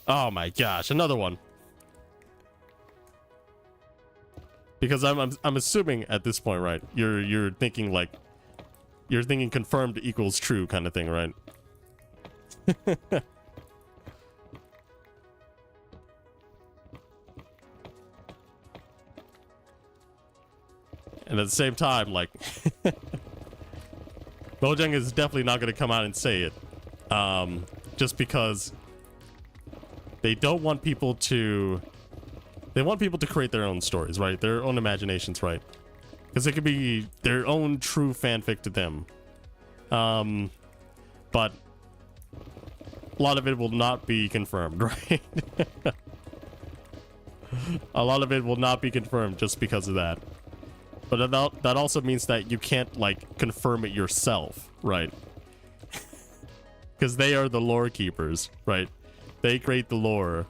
Speaker 1: Oh my gosh, another one. Because I'm assuming at this point, right? You're thinking like, you're thinking confirmed equals true kind of thing, right? And at the same time, like, Mojang is definitely not going to come out and say it. Just because they don't want people to... They want people to create their own stories, right? Their own imaginations, right? Because it could be their own true fanfic to them. But a lot of it will not be confirmed, right? A lot of it will not be confirmed just because of that. But that also means that you can't, like, confirm it yourself, right? Because they are the lore keepers, right? They create the lore.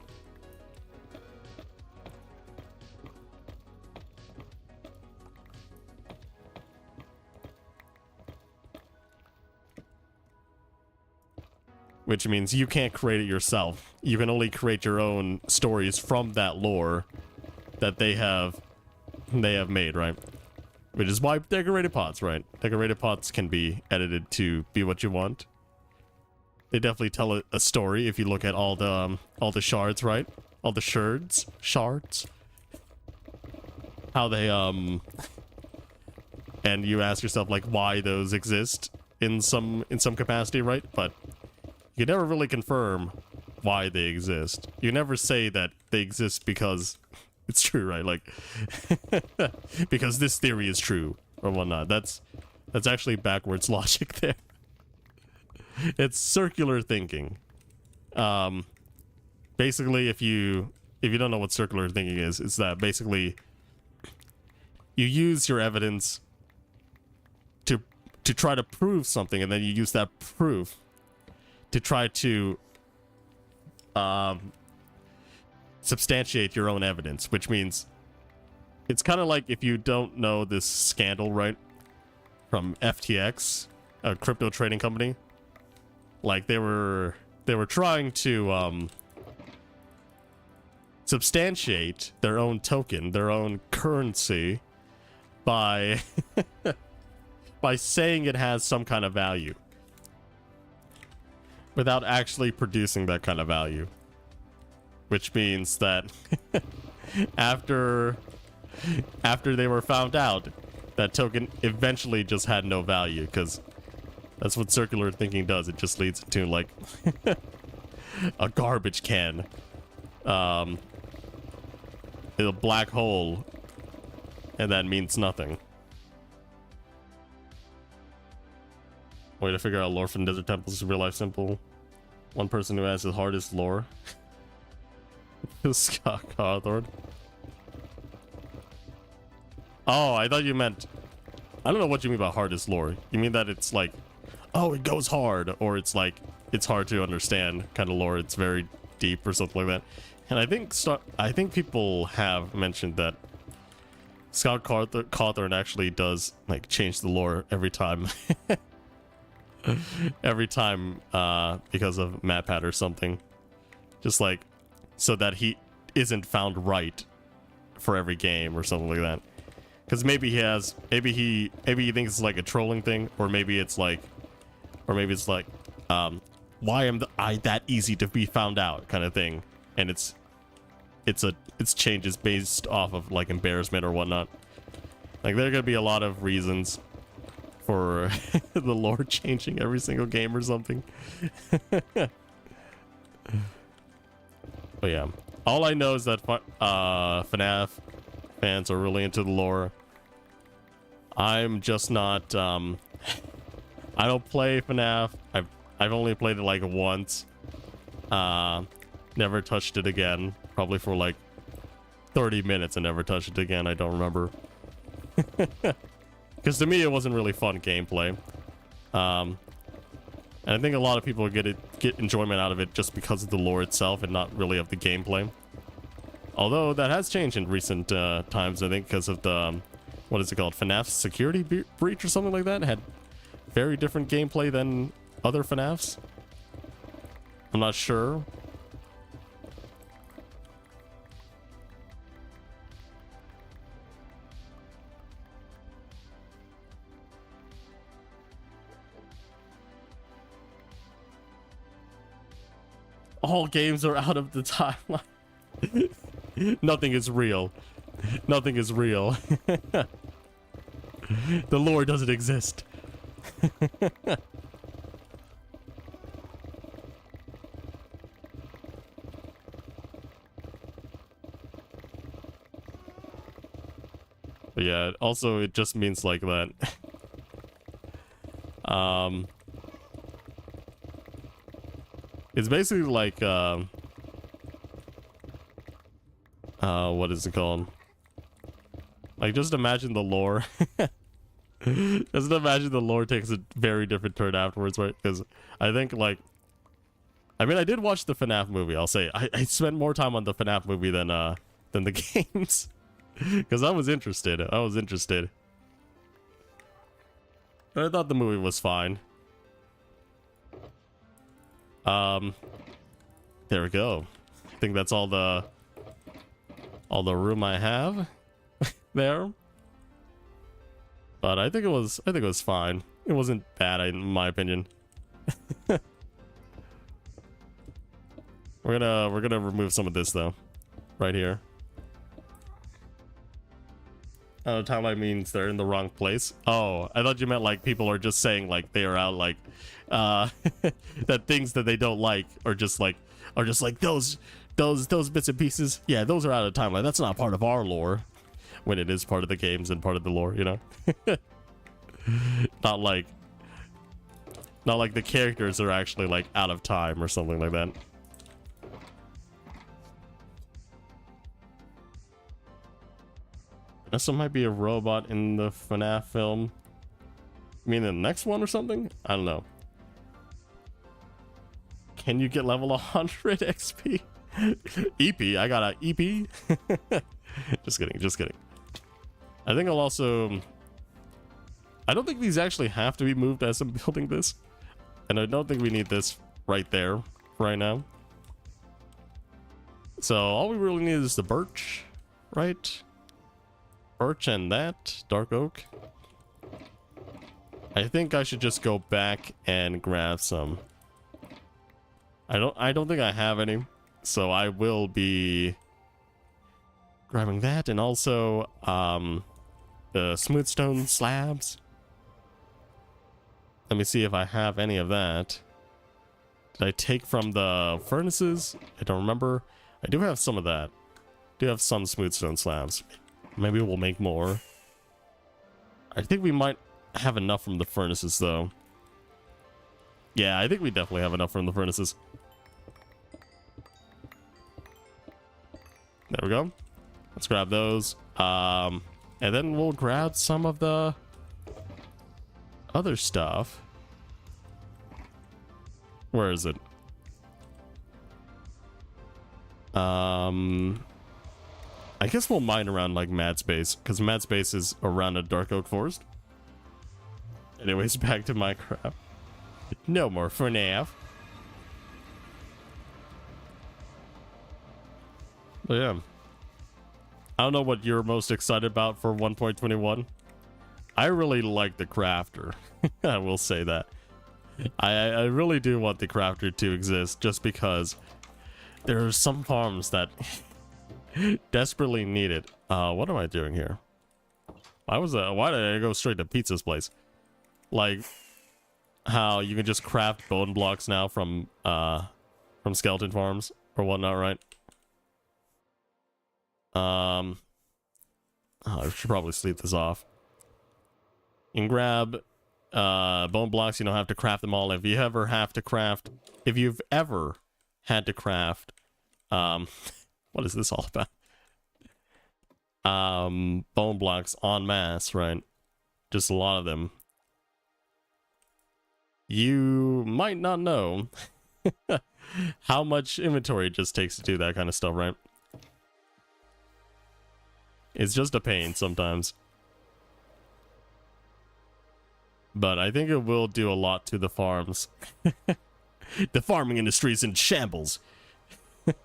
Speaker 1: Which means you can't create it yourself. You can only create your own stories from that lore that they have made, right? Which is why decorated pots, right? Decorated pots can be edited to be what you want. They definitely tell a story if you look at all the shards, right? All the shards. How they and you ask yourself like why those exist in some capacity, right? But you never really confirm why they exist. You never say that they exist because it's true, right? Like, because this theory is true or whatnot. That's actually backwards logic there. It's circular thinking. Basically, if you don't know what circular thinking is, it's that basically you use your evidence to try to prove something, and then you use that proof to try to substantiate your own evidence, which means it's kind of like if you don't know this scandal, right? From FTX, a crypto trading company. Like they were trying to substantiate their own token, their own currency by by saying it has some kind of value without actually producing that kind of value. Which means that after they were found out, that token eventually just had no value, because that's what circular thinking does. It just leads to like a garbage can, a black hole, and that means nothing. Way to figure out lore from desert temples is real life simple. One person who has the hardest lore. Scott Cawthorne. Oh, I thought you meant... I don't know what you mean by hardest lore. You mean that it's like, oh, it goes hard, or it's like, it's hard to understand kind of lore. It's very deep or something like that. And I think people have mentioned that Scott Cawthorne actually does like change the lore every time. Every time because of MatPat or something. Just like so that he isn't found right for every game or something like that. Because maybe he thinks it's like a trolling thing, or maybe it's like why am I that easy to be found out kind of thing, and it's changes based off of like embarrassment or whatnot. Like there are gonna be a lot of reasons for the lore changing every single game or something. But yeah, all I know is that FNAF fans are really into the lore. I'm just not. I don't play FNAF. I've only played it like once. Never touched it again. Probably for like 30 minutes and never touched it again. I don't remember. Because to me, it wasn't really fun gameplay. And I think a lot of people get enjoyment out of it just because of the lore itself and not really of the gameplay. Although that has changed in recent times, I think, because of the, what is it called? FNAF security breach or something like that. It had very different gameplay than other FNAFs. I'm not sure. All games are out of the timeline. Nothing is real. Nothing is real. The lore doesn't exist. But yeah, also it just means like that. It's basically like what is it called? Like, just imagine the lore. Just imagine the lore takes a very different turn afterwards, right? Because I think, like, I mean, I did watch the FNAF movie. I'll say I spent more time on the FNAF movie than the games, because I was interested. I was interested. But I thought the movie was fine. There we go. I think that's all the room I have there. But I think it was fine. It wasn't bad in my opinion. We're gonna remove some of this though. Right here. Timeline means they're in the wrong place. Oh, I thought you meant like people are just saying like they are out like that things that they don't like are just like those bits and pieces. Yeah, those are out of timeline. That's not part of our lore. When it is part of the games and part of the lore, you know? Not like the characters are actually like out of time or something like that. There might be a robot in the FNAF film. You mean the next one or something? I don't know. Can you get level 100 XP? EP? I got a EP? Just kidding, just kidding. I think I'll also... I don't think these actually have to be moved as I'm building this. And I don't think we need this right there right now. So all we really need is the birch, right? Birch and that, dark oak. I think I should just go back and grab some. I don't think I have any. So I will be grabbing that, and also the smooth stone slabs. Let me see if I have any of that. Did I take from the furnaces? I don't remember. I do have some of that. I do have some smooth stone slabs. Maybe we'll make more. I think we might have enough from the furnaces though. Yeah, I think we definitely have enough from the furnaces. There we go. Let's grab those. And then we'll grab some of the other stuff. Where is it? I guess we'll mine around like Mad Space, because Mad Space is around a dark oak forest. Anyways, back to Minecraft. No more FNAF. But yeah. I don't know what you're most excited about for 1.21. I really like the crafter. I will say that. I really do want the crafter to exist, just because there are some farms that desperately need it. What am I doing here? Why did I go straight to Pizza's place? Like how you can just craft bone blocks now from skeleton farms or whatnot, right? Oh, I should probably sleep this off. You can grab bone blocks. You don't have to craft them all. If you've ever had to craft what is this all about? Bone blocks en masse, right? Just a lot of them. You might not know how much inventory it just takes to do that kind of stuff, right? It's just a pain sometimes. But I think it will do a lot to the farms. The farming industry is in shambles.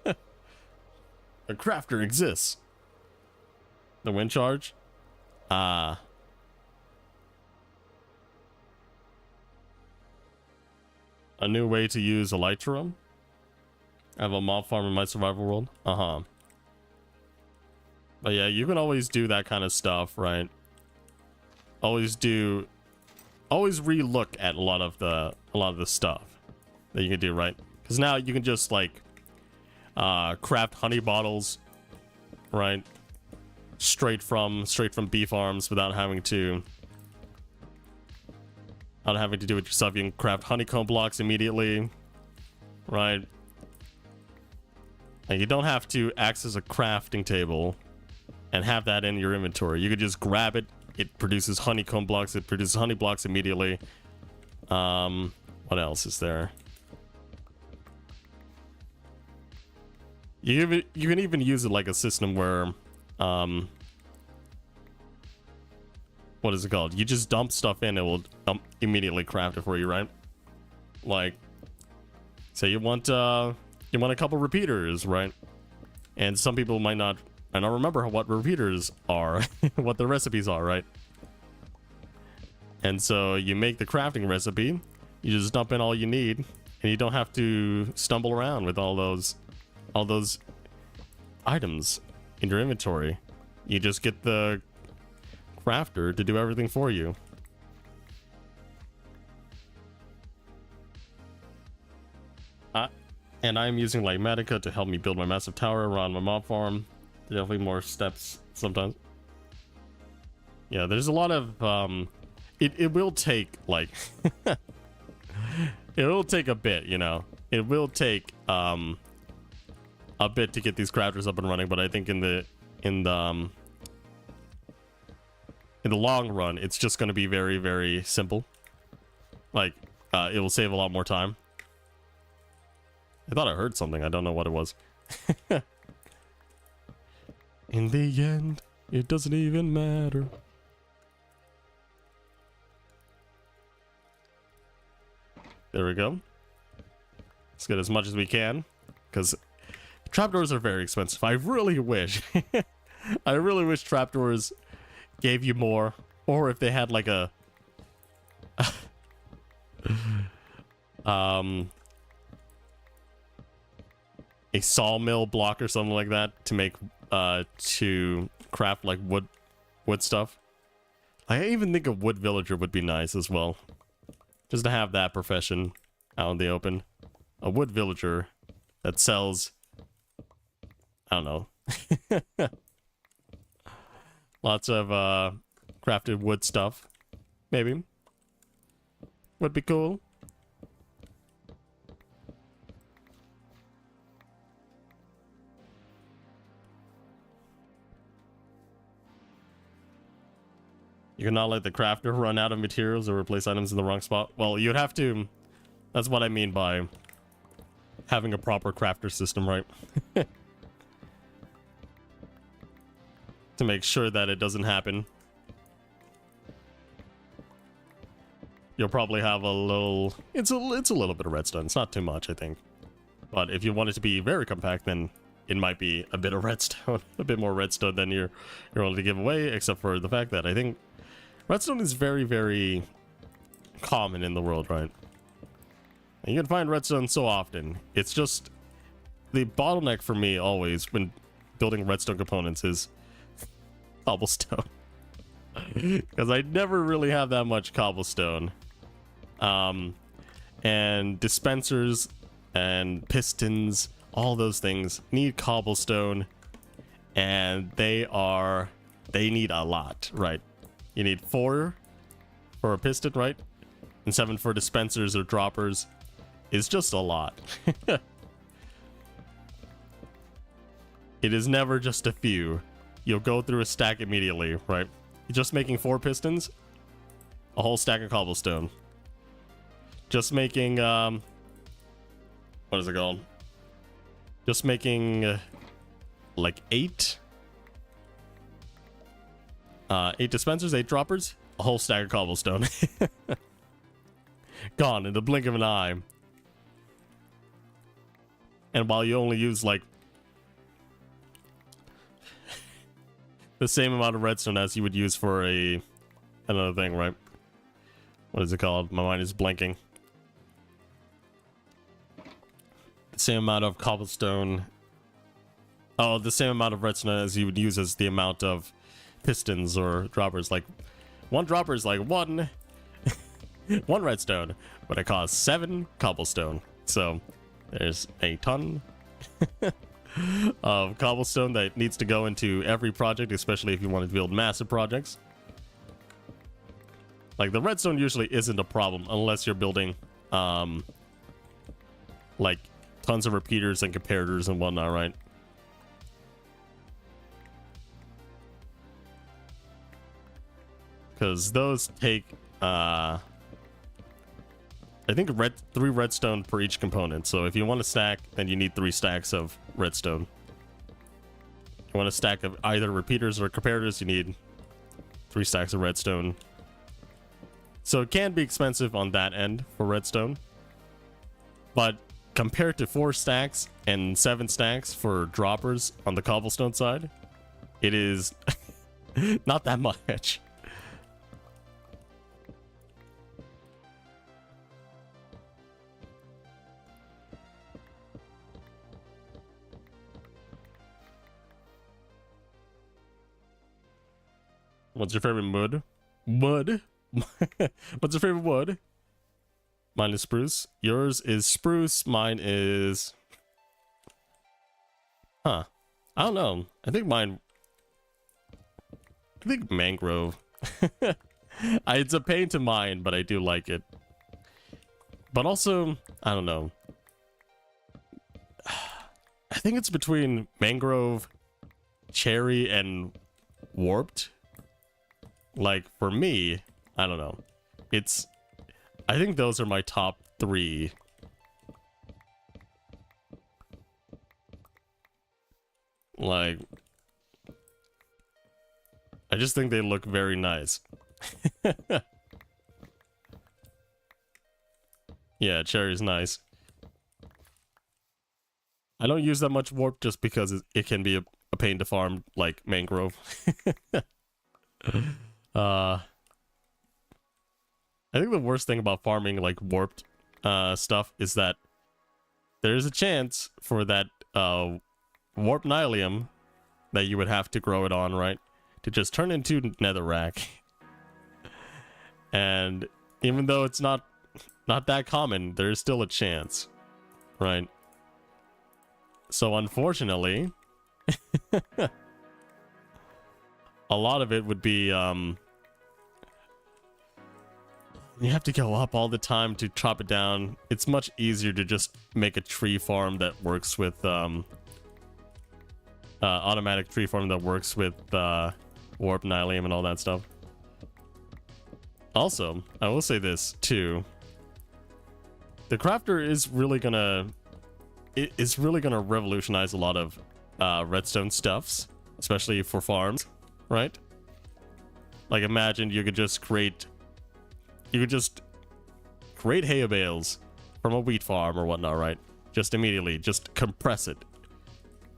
Speaker 1: A crafter exists. The wind charge? A new way to use Elytrum? I have a mob farm in my survival world. Uh-huh. But yeah, you can always do that kind of stuff, right? Always re-look at a lot of the stuff that you can do, right? Because now you can just like craft honey bottles, right? Straight from bee farms without having to do it yourself. You can craft honeycomb blocks immediately, right? And you don't have to access a crafting table and have that in your inventory. You could just grab it. It produces honeycomb blocks. It produces honey blocks immediately. What else is there? You can even use it like a system where, what is it called? You just dump stuff in, it will immediately craft it for you, right? Like, say you want a couple repeaters, right? And some people might not. I don't remember what repeaters are, what the recipes are, right? And so you make the crafting recipe, you just dump in all you need, and you don't have to stumble around with all those items in your inventory. You just get the crafter to do everything for you. And I'm using Ligmatica to help me build my massive tower around my mob farm. Definitely more steps sometimes. Yeah, there's a lot of it will take like it will take a bit, you know. It will take a bit to get these crafters up and running, but I think in the long run it's just going to be very, very simple. Like it will save a lot more time. I thought I heard something. I don't know what it was. In the end, it doesn't even matter. There we go. Let's get as much as we can, because trapdoors are very expensive. I really wish, I really wish trapdoors gave you more, or if they had like a, a sawmill block or something like that to make to craft like wood stuff. I even think a wood villager would be nice as well, just to have that profession out in the open. A wood villager that sells, I don't know, lots of crafted wood stuff, maybe would be cool. You cannot let the crafter run out of materials or replace items in the wrong spot. Well, you'd have to. That's what I mean by having a proper crafter system, right? To make sure that it doesn't happen. You'll probably have a little. It's a little bit of redstone. It's not too much, I think. But if you want it to be very compact, then it might be a bit of redstone, a bit more redstone than you're willing to give away. Except for the fact that I think redstone is very, very common in the world, right? And you can find redstone so often. It's just the bottleneck for me always when building redstone components is cobblestone. Because I never really have that much cobblestone. And dispensers and pistons, all those things need cobblestone, and they need a lot, right? You need 4 for a piston, right? And 7 for dispensers or droppers. It's just a lot. It is never just a few. You'll go through a stack immediately, right? You're just making 4 pistons, a whole stack of cobblestone. Just making, what is it called? Just making, like 8 dispensers, 8 droppers, a whole stack of cobblestone. Gone in the blink of an eye. And while you only use like the same amount of redstone as you would use for another thing, right? What is it called? My mind is blanking. same amount of cobblestone. Oh, the same amount of redstone as you would use as the amount of pistons or droppers. Like, one dropper is like one redstone, but it costs 7 cobblestone. So there's a ton of cobblestone that needs to go into every project, especially if you want to build massive projects. Like, the redstone usually isn't a problem unless you're building like tons of repeaters and comparators and whatnot, right? Because those take I think 3 redstone per each component. So if you want a stack, then you need 3 stacks of redstone. If you want a stack of either repeaters or comparators, you need 3 stacks of redstone. So it can be expensive on that end for redstone. But compared to 4 stacks and 7 stacks for droppers on the cobblestone side, it is not that much. What's your favorite wood? Wood? What's your favorite wood? Mine is spruce. Yours is spruce. Mine is... Huh. I don't know. I think mangrove. It's a pain to mine, but I do like it. But also, I don't know. I think it's between mangrove, cherry, and warped. Like, for me, I don't know. I think those are my top 3. Like, I just think they look very nice. Yeah, cherry's nice. I don't use that much warp just because it can be a pain to farm, like mangrove. I think the worst thing about farming like warped stuff is that there's a chance for that warp nylium that you would have to grow it on, right, to just turn into netherrack. And even though it's not that common, there's still a chance, right? So unfortunately, a lot of it would be you have to go up all the time to chop it down. It's much easier to just make a tree farm that works with automatic tree farm that works with warp nylium and all that stuff. Also, I will say this too. The crafter is really gonna revolutionize a lot of redstone stuffs, especially for farms, right? Like, imagine you could just create hay bales from a wheat farm or whatnot, right? Just immediately, just compress it.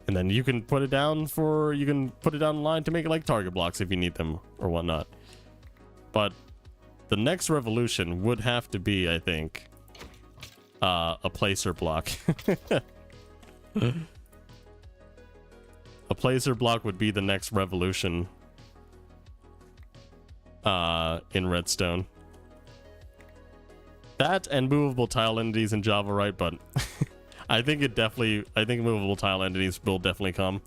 Speaker 1: And then you can put it down in line to make it like target blocks if you need them or whatnot. But the next revolution would have to be, I think, a placer block. A placer block would be the next revolution in redstone. That and movable tile entities in Java, right? But I think movable tile entities will definitely come.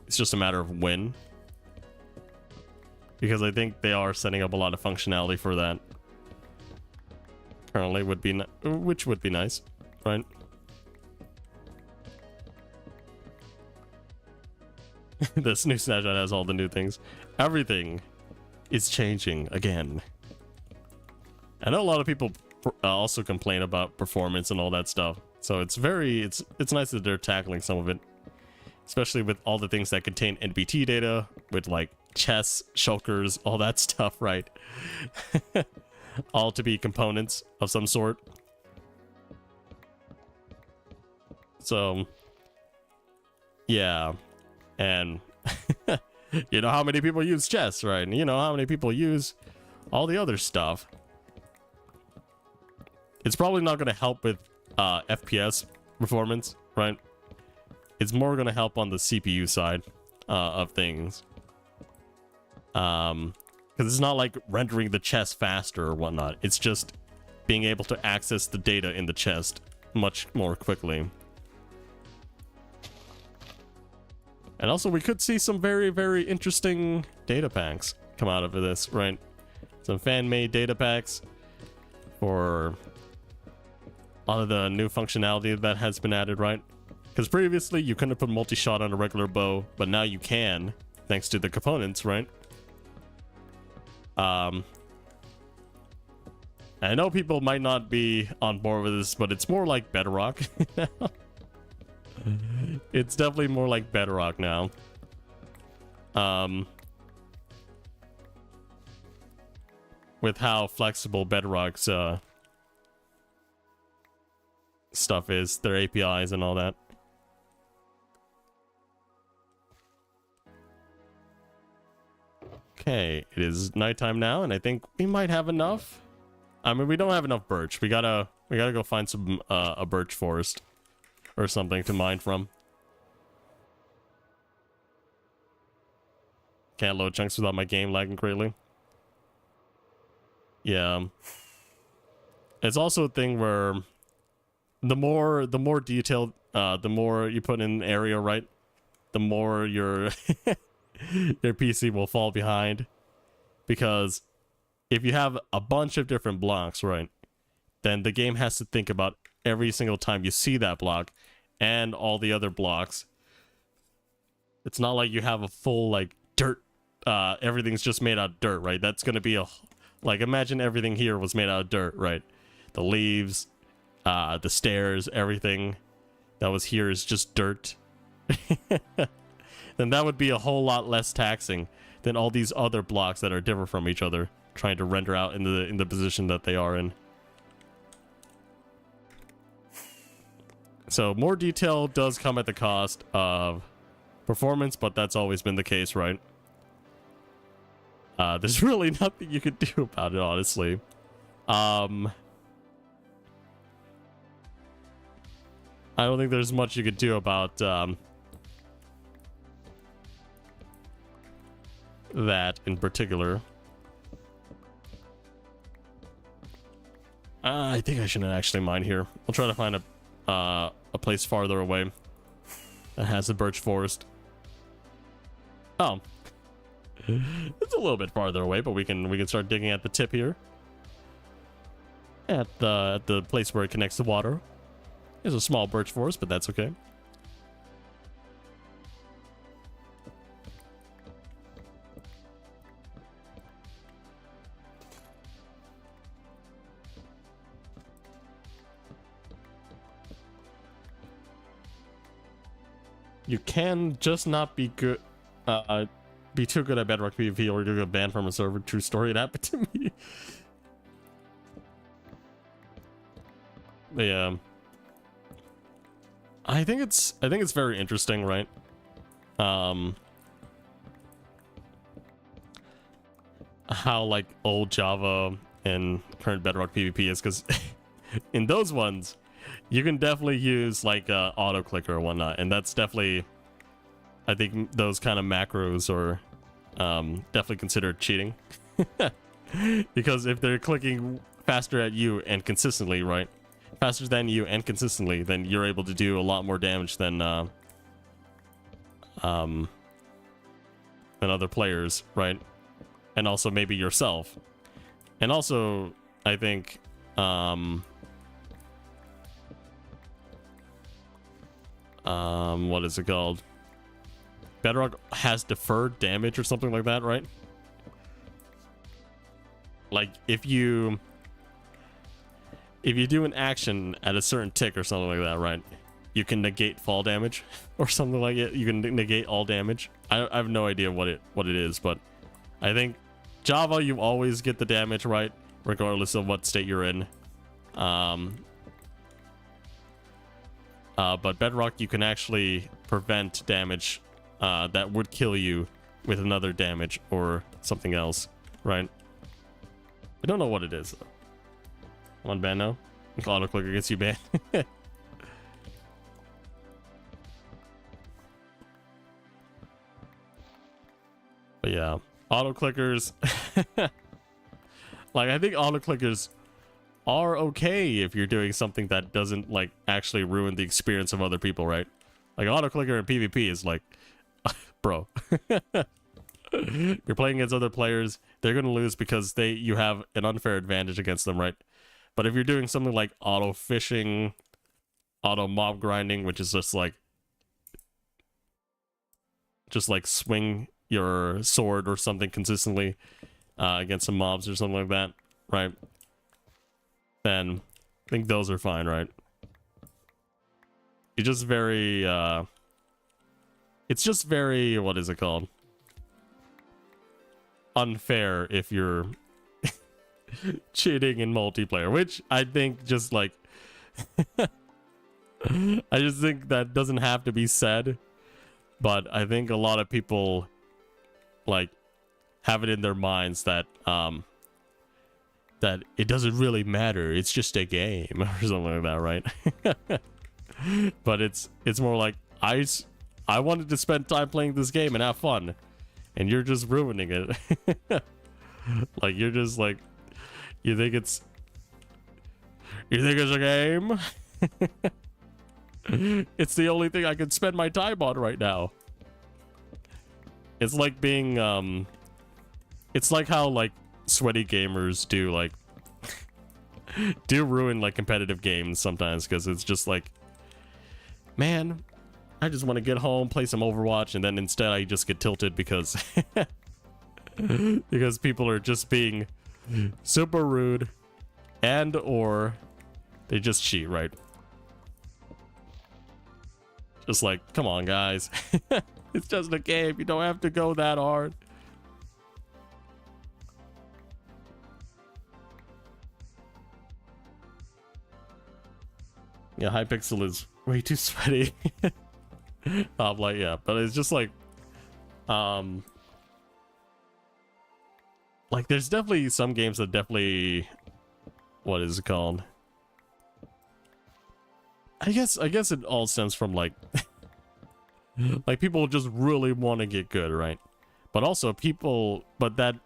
Speaker 1: It's just a matter of when, because I think they are setting up a lot of functionality for that currently, which would be nice, right? This new snapshot has all the new things. Everything is changing again. I know a lot of people also complain about performance and all that stuff, so it's nice that they're tackling some of it, especially with all the things that contain NBT data, with like chests, shulkers, all that stuff, right? All to be components of some sort. So yeah, and you know how many people use chests, right? And you know how many people use all the other stuff. It's probably not going to help with FPS performance, right? It's more going to help on the CPU side of things. Because it's not like rendering the chest faster or whatnot. It's just being able to access the data in the chest much more quickly. And also, we could see some very, very interesting data packs come out of this, right? Some fan-made data packs for a lot of the new functionality that has been added, right? Because previously, you couldn't put multi-shot on a regular bow, but now you can, thanks to the components, right? I know people might not be on board with this, but it's more like Bedrock now. It's definitely more like Bedrock now. With how flexible Bedrock's stuff is, their APIs and all that. Okay, it is nighttime now, and I think we might have enough. I mean, we don't have enough birch. We gotta go find some a birch forest or something to mine from. Can't load chunks without my game lagging greatly. Yeah. It's also a thing where the more detailed, the more you put in an area, right? The more your your PC will fall behind. Because if you have a bunch of different blocks, right, then the game has to think about every single time you see that block and all the other blocks. It's not like you have a full, like, dirt, everything's just made out of dirt, right? That's gonna be a, like, imagine everything here was made out of dirt, right? The leaves, the stairs, everything that was here is just dirt. Then that would be a whole lot less taxing than all these other blocks that are different from each other, trying to render out in the position that they are in. So more detail does come at the cost of performance, but that's always been the case, right? There's really nothing you could do about it, honestly. I don't think there's much you could do about that in particular. I think I shouldn't actually mine here. I'll try to find a place farther away that has a birch forest. Oh, it's a little bit farther away, but we can start digging at the tip here. At the place where it connects to water. There's a small birch forest, but that's okay. You can just not be good, be too good at Bedrock PvP, or you'll get banned from a server. True story, it happened to me. Yeah, I think it's very interesting, right? How like old Java and current Bedrock PvP is, because in those ones, you can definitely use like auto clicker or whatnot, and that's definitely, I think those kind of macros are definitely considered cheating. Because if they're clicking faster at you and consistently, right? Faster than you and consistently, then you're able to do a lot more damage than other players, right? And also maybe yourself. And also, I think what is it called? Bedrock has deferred damage or something like that, right? Like if you do an action at a certain tick or something like that, right? You can negate fall damage or something like it. You can negate all damage. I have no idea what it is, but I think Java, you always get the damage, right? Regardless of what state you're in. But Bedrock, you can actually prevent damage that would kill you with another damage or something else, right? I don't know what it is. I'm on ban now. Auto clicker gets you banned. But yeah, auto clickers. Like, I think auto clickers are okay if you're doing something that doesn't like actually ruin the experience of other people, right? Like auto clicker in PvP is like, bro, you're playing against other players. They're gonna lose because you have an unfair advantage against them, right? But if you're doing something like auto fishing, auto mob grinding, which is just like swing your sword or something consistently against some mobs or something like that, right? Then I think those are fine, right? It's just very what is it called? Unfair if you're cheating in multiplayer, which I think just like I just think that doesn't have to be said, but I think a lot of people like have it in their minds that that it doesn't really matter, it's just a game or something like that, right? But it's more like I wanted to spend time playing this game and have fun, and you're just ruining it. Like you're just like, you think it's a game? It's the only thing I can spend my time on right now. It's like being it's like how like sweaty gamers do like do ruin like competitive games sometimes, because it's just like, man, I just want to get home, play some Overwatch, and then instead I just get tilted because because people are just being super rude, and or they just cheat, right? Just like, come on guys. It's just a game, you don't have to go that hard. Yeah, Hypixel is way too sweaty. I'm like, yeah, but it's just like there's definitely some games that definitely, what is it called? I guess it all stems from like like people just really want to get good, right? But also people, but that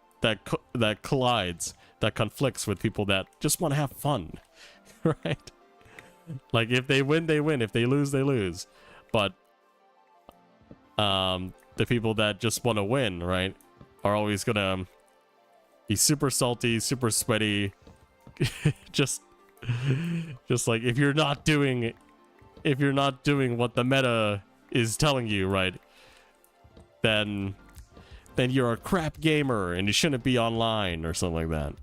Speaker 1: collides, that conflicts with people that just want to have fun, right? Like if they win, they win. If they lose, they lose. But the people that just want to win, right, are always gonna be super salty, super sweaty. just like if you're not doing what the meta is telling you, right, then you're a crap gamer and you shouldn't be online or something like that.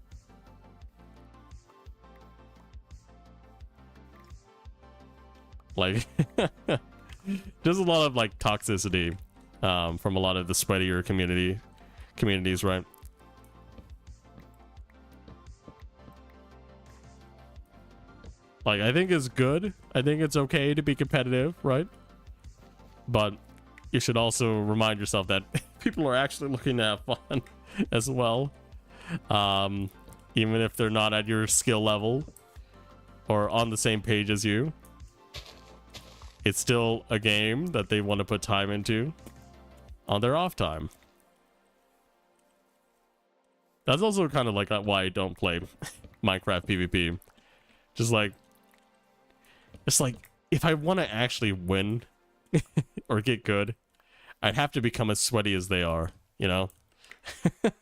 Speaker 1: Like there's a lot of like toxicity from a lot of the sweatier communities, right? Like I think it's good. I think it's okay to be competitive, right? But you should also remind yourself that people are actually looking to have fun as well. Even if they're not at your skill level or on the same page as you. It's still a game that they want to put time into on their off time. That's also kind of like why I don't play Minecraft PvP. Just like, it's like, if I want to actually win or get good, I'd have to become as sweaty as they are, you know?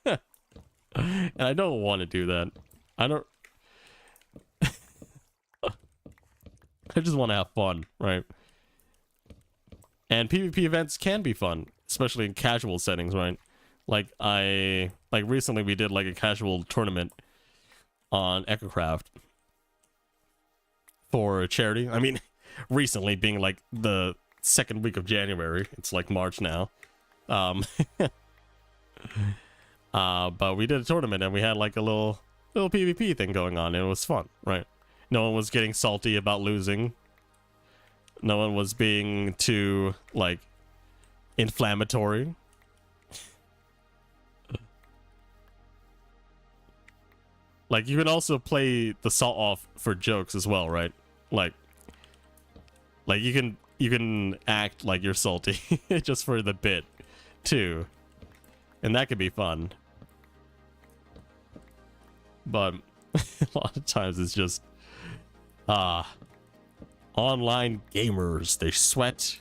Speaker 1: And I don't want to do that. I don't... I just want to have fun, right? And PvP events can be fun, especially in casual settings, right? Like recently we did like a casual tournament on EchoCraft for a charity. I mean, recently being like the second week of January, it's like March now. But we did a tournament and we had like a little PvP thing going on, and it was fun, right? No one was getting salty about losing. No one was being too, like, inflammatory. Like, you can also play the salt off for jokes as well, right? Like you can act like you're salty just for the bit too, and that could be fun. But a lot of times it's just online gamers, they sweat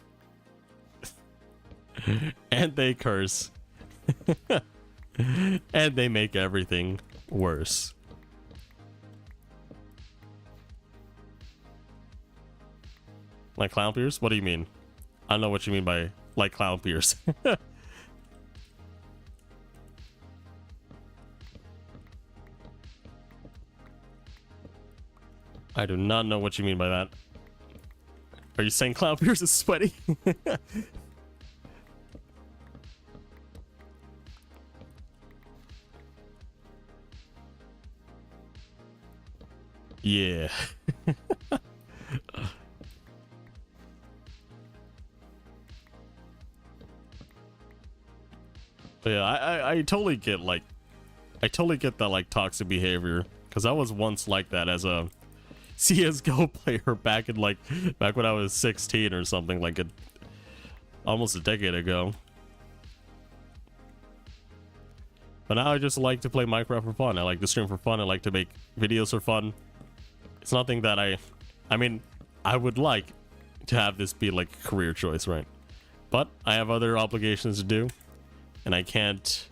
Speaker 1: and they curse and they make everything worse. Like clown peers? What do you mean? I don't know what you mean by like clown peers. I do not know what you mean by that. Are you saying clown peers is sweaty? Yeah. But yeah, I totally get like, I totally get that like toxic behavior, because I was once like that as a CS:GO player back when I was 16 or something, like almost a decade ago. But now I just like to play Minecraft for fun. I like to stream for fun. I like to make videos for fun. It's nothing that I mean, I would like to have this be like a career choice, right? But I have other obligations to do, and I can't,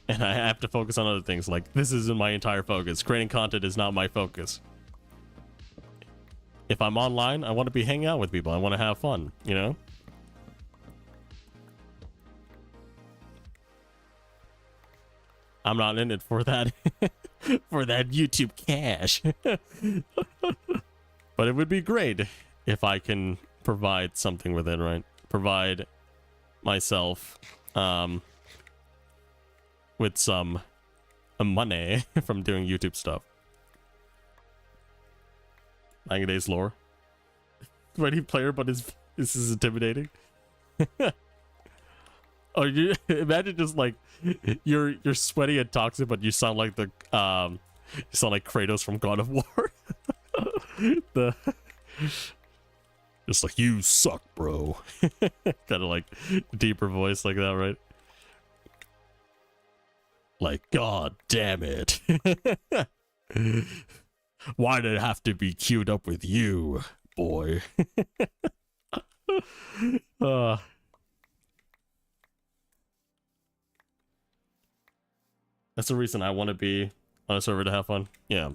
Speaker 1: and I have to focus on other things. Like, this isn't my entire focus. Creating content is not my focus. If I'm online, I want to be hanging out with people. I want to have fun, you know? I'm not in it for that for that YouTube cash. But it would be great if I can provide something with it, right? Provide myself with some money from doing YouTube stuff. 9 days lore. Ready player, but this is intimidating. Oh, you imagine just like you're sweaty and toxic, but you sound like the you sound like Kratos from God of War. Just like, you suck, bro. Kind of like deeper voice like that, right? Like, God damn it. Why did it have to be queued up with you, boy? That's the reason I want to be on a server, to have fun. Yeah.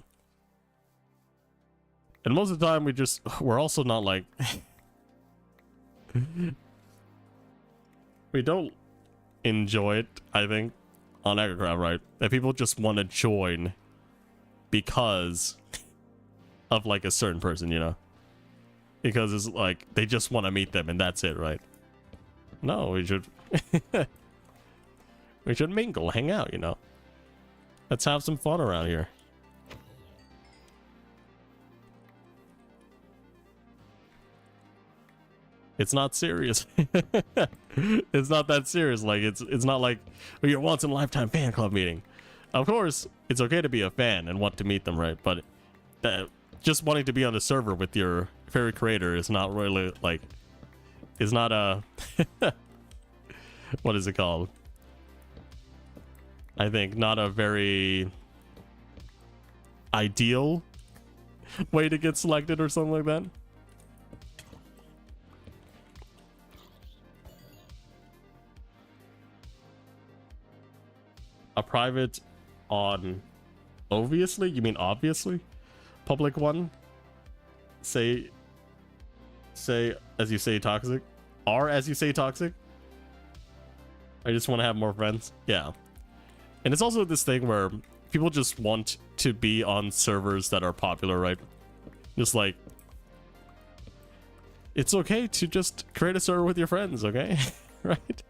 Speaker 1: And most of the time we're also not like we don't enjoy it, I think, on EchoCraft, right? That people just want to join because of like a certain person, you know? Because it's like they just want to meet them and that's it, right? No, we should we should mingle, hang out, you know? Let's have some fun around here. It's not serious. It's not that serious. Like, it's not like your once in a lifetime fan club meeting. Of course, it's okay to be a fan and want to meet them, right? But just wanting to be on the server with your favorite creator is not really like, is not a what is it called? I think not a very ideal way to get selected or something like that. A private on obviously? You mean obviously? Public one? Say as you say toxic? Or as you say toxic? I just want to have more friends. Yeah. And it's also this thing where people just want to be on servers that are popular, right? Just like, it's okay to just create a server with your friends, okay? Right?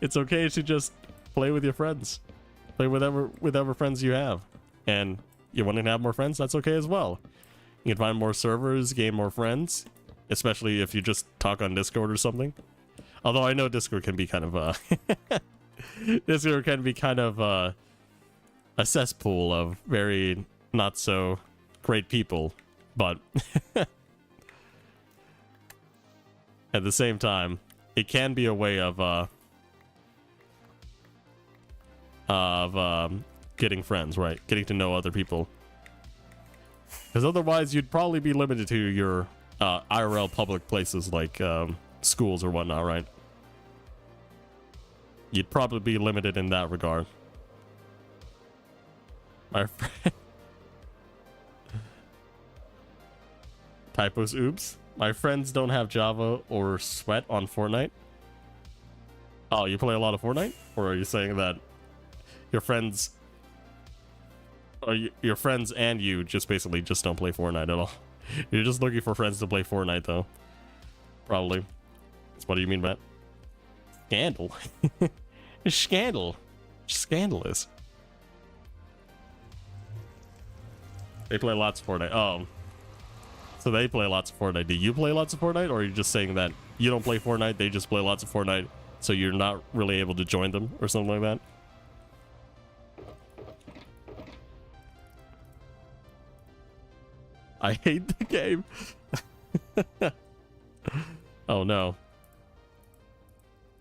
Speaker 1: It's okay to just play with your friends. Play with whatever friends you have. And you want to have more friends, that's okay as well. You can find more servers, gain more friends, especially if you just talk on Discord or something. Although I know Discord can be kind of Discord can be kind of a cesspool of very not so great people, but at the same time, it can be a way of getting friends, right? Getting to know other people. Because otherwise, you'd probably be limited to your IRL public places like schools or whatnot, right? You'd probably be limited in that regard. My friend. Typos, oops. My friends don't have Java or Sweat on Fortnite. Oh, you play a lot of Fortnite? Or are you saying that your friends... your friends and you just basically just don't play Fortnite at all? You're just looking for friends to play Fortnite, though. Probably. That's what do you mean by that? Scandal? Scandal. Scandalous. They play lots of Fortnite. Oh. So they play lots of Fortnite. Do you play lots of Fortnite? Or are you just saying that you don't play Fortnite, they just play lots of Fortnite, so you're not really able to join them or something like that? I hate the game. Oh no.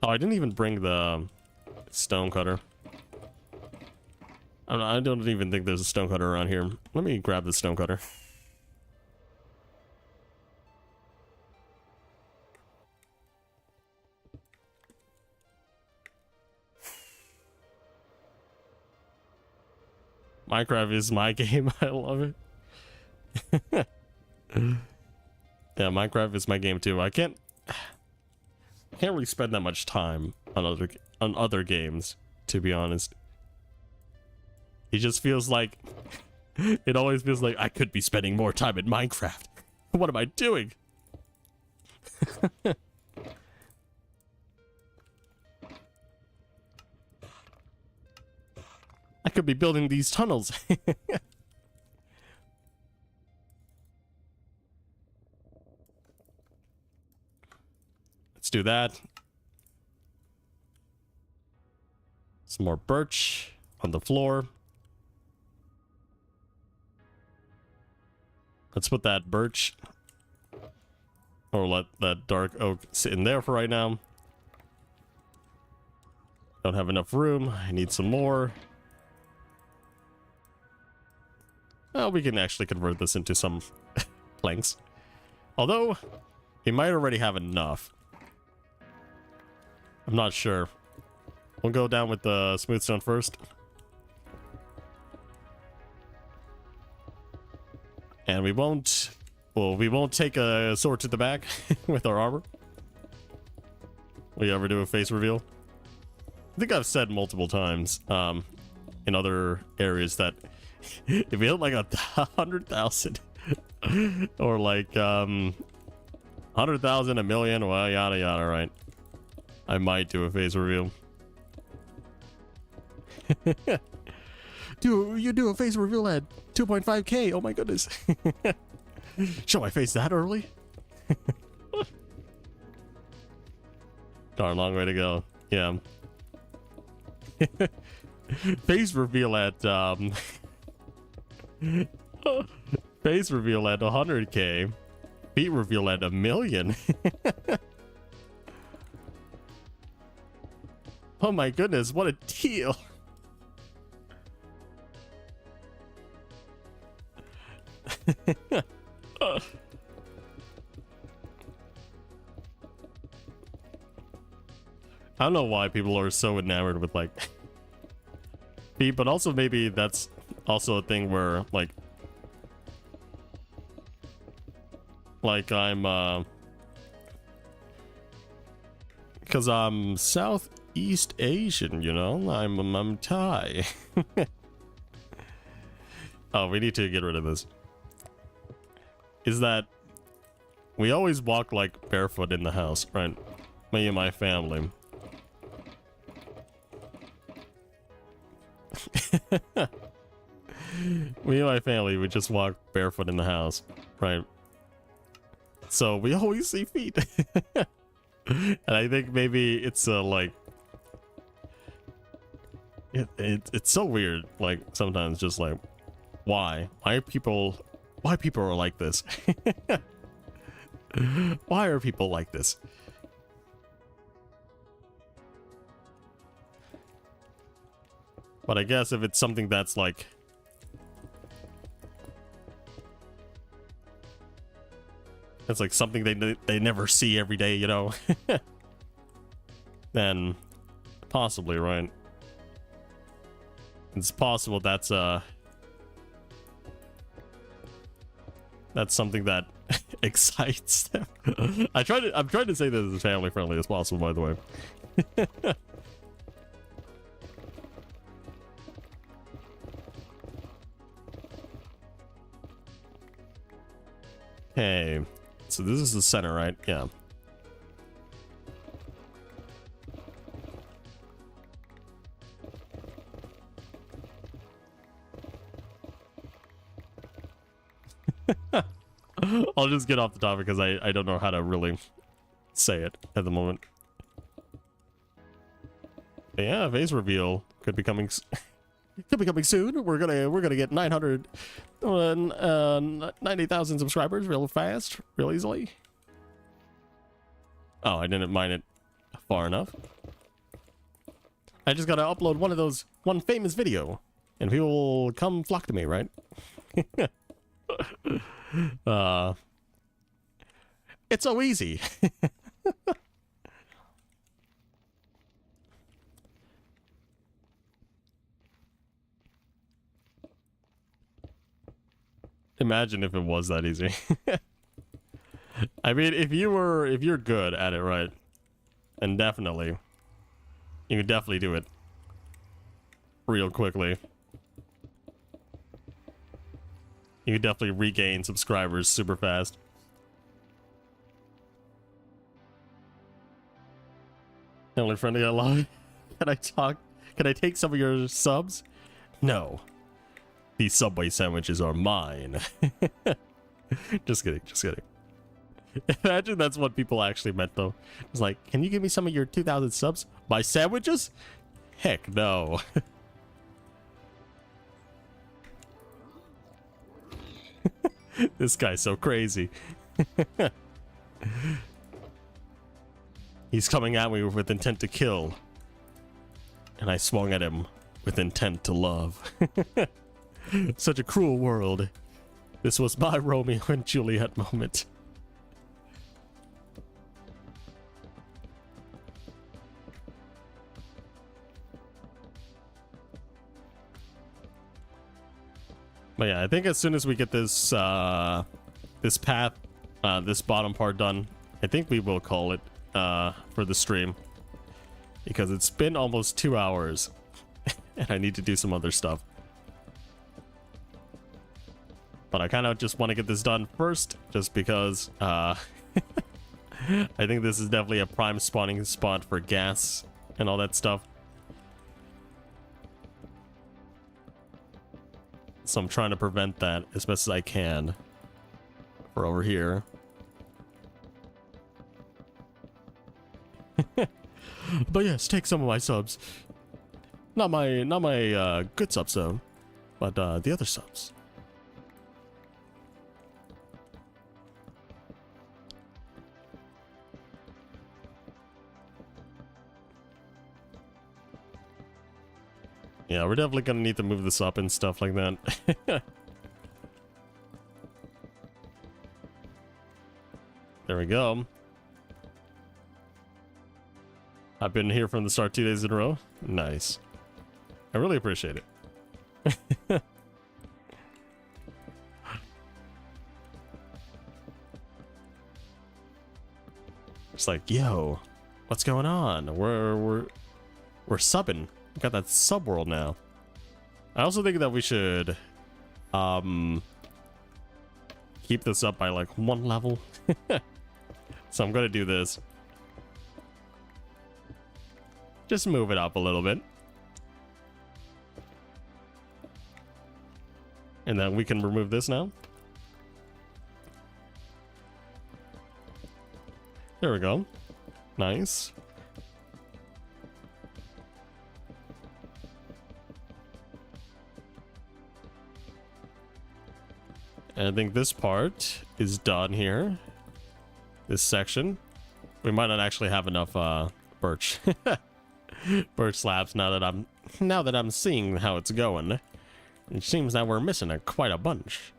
Speaker 1: Oh, I didn't even bring the stone cutter. I don't even think there's a stone cutter around here. Let me grab the stone cutter. Minecraft is my game. I love it. Yeah, Minecraft is my game too. I can't really spend that much time on other games, to be honest. It just feels like it always feels like I could be spending more time in Minecraft. What am I doing? I could be building these tunnels. Let's do that. Some more birch on the floor. Let's put that birch, or let that dark oak sit in there for right now. Don't have enough room. I need some more. Well, we can actually convert this into some planks. Although, we might already have enough. I'm not sure. We'll go down with the smooth stone first. And we won't take a sword to the back with our armor. Will you ever do a face reveal? I think I've said multiple times in other areas that if you hit like 100,000 or like 100,000, a million, well, yada yada, right? I might do a face reveal. Dude, you do a face reveal at 2.5k. Oh my goodness. Show my face that early? Darn, long way to go. Yeah. Face reveal at face reveal at 100k. Feet reveal at 1 million. Oh my goodness, what a deal. I don't know why people are so enamored with like feet, but also maybe that's also a thing where like I'm because I'm Southeast Asian, you know, I'm Thai. Oh, we need to get rid of this. Is that we always walk like barefoot in the house, right? Me and my family. Me and my family would just walk barefoot in the house, right? So we always see feet. And I think maybe it's like It's so weird. Like sometimes just like, why are people are like this? Why are people like this? But I guess if it's something that's like, it's like something they never see every day, you know, then possibly, right? It's possible that's something that excites them. I'm trying to say this as family friendly as possible, by the way. Okay, so this is the center, right? Yeah. I'll just get off the topic because I don't know how to really say it at the moment. But yeah, phase reveal could be coming. Could be coming soon. We're gonna get 90,000 subscribers real fast, real easily. Oh, I didn't mine it far enough. I just gotta upload one famous video, and people will come flock to me, right? It's so easy. Imagine if it was that easy. I mean, if you're good at it, right? And definitely, you can definitely do it real quickly. You can definitely regain subscribers super fast. Family friendly, I love it. Can I take some of your subs? No. These Subway sandwiches are mine. Just kidding, just kidding. Imagine that's what people actually meant, though. It's like, can you give me some of your 2,000 subs? My sandwiches? Heck no. This guy's so crazy. He's coming at me with intent to kill. And I swung at him with intent to love. Such a cruel world. This was my Romeo and Juliet moment. But yeah, I think as soon as we get this this path, this bottom part done, I think we will call it for the stream. Because it's been almost 2 hours and I need to do some other stuff. But I kind of just want to get this done first, just because I think this is definitely a prime spawning spot for gas and all that stuff. So I'm trying to prevent that as best as I can for over here. But yes, take some of my subs. Not my good subs though, but the other subs. Yeah, we're definitely gonna need to move this up and stuff like that. There we go. I've been here from the start 2 days in a row. Nice. I really appreciate it. It's like, yo, what's going on? We're subbing. We got that sub world now. I also think that we should keep this up by like 1 level. So I'm gonna do this. Just move it up a little bit. And then we can remove this now. There we go. Nice. And I think this part is done here. This section. We might not actually have enough birch birch slabs now that I'm seeing how it's going. It seems that we're missing quite a bunch.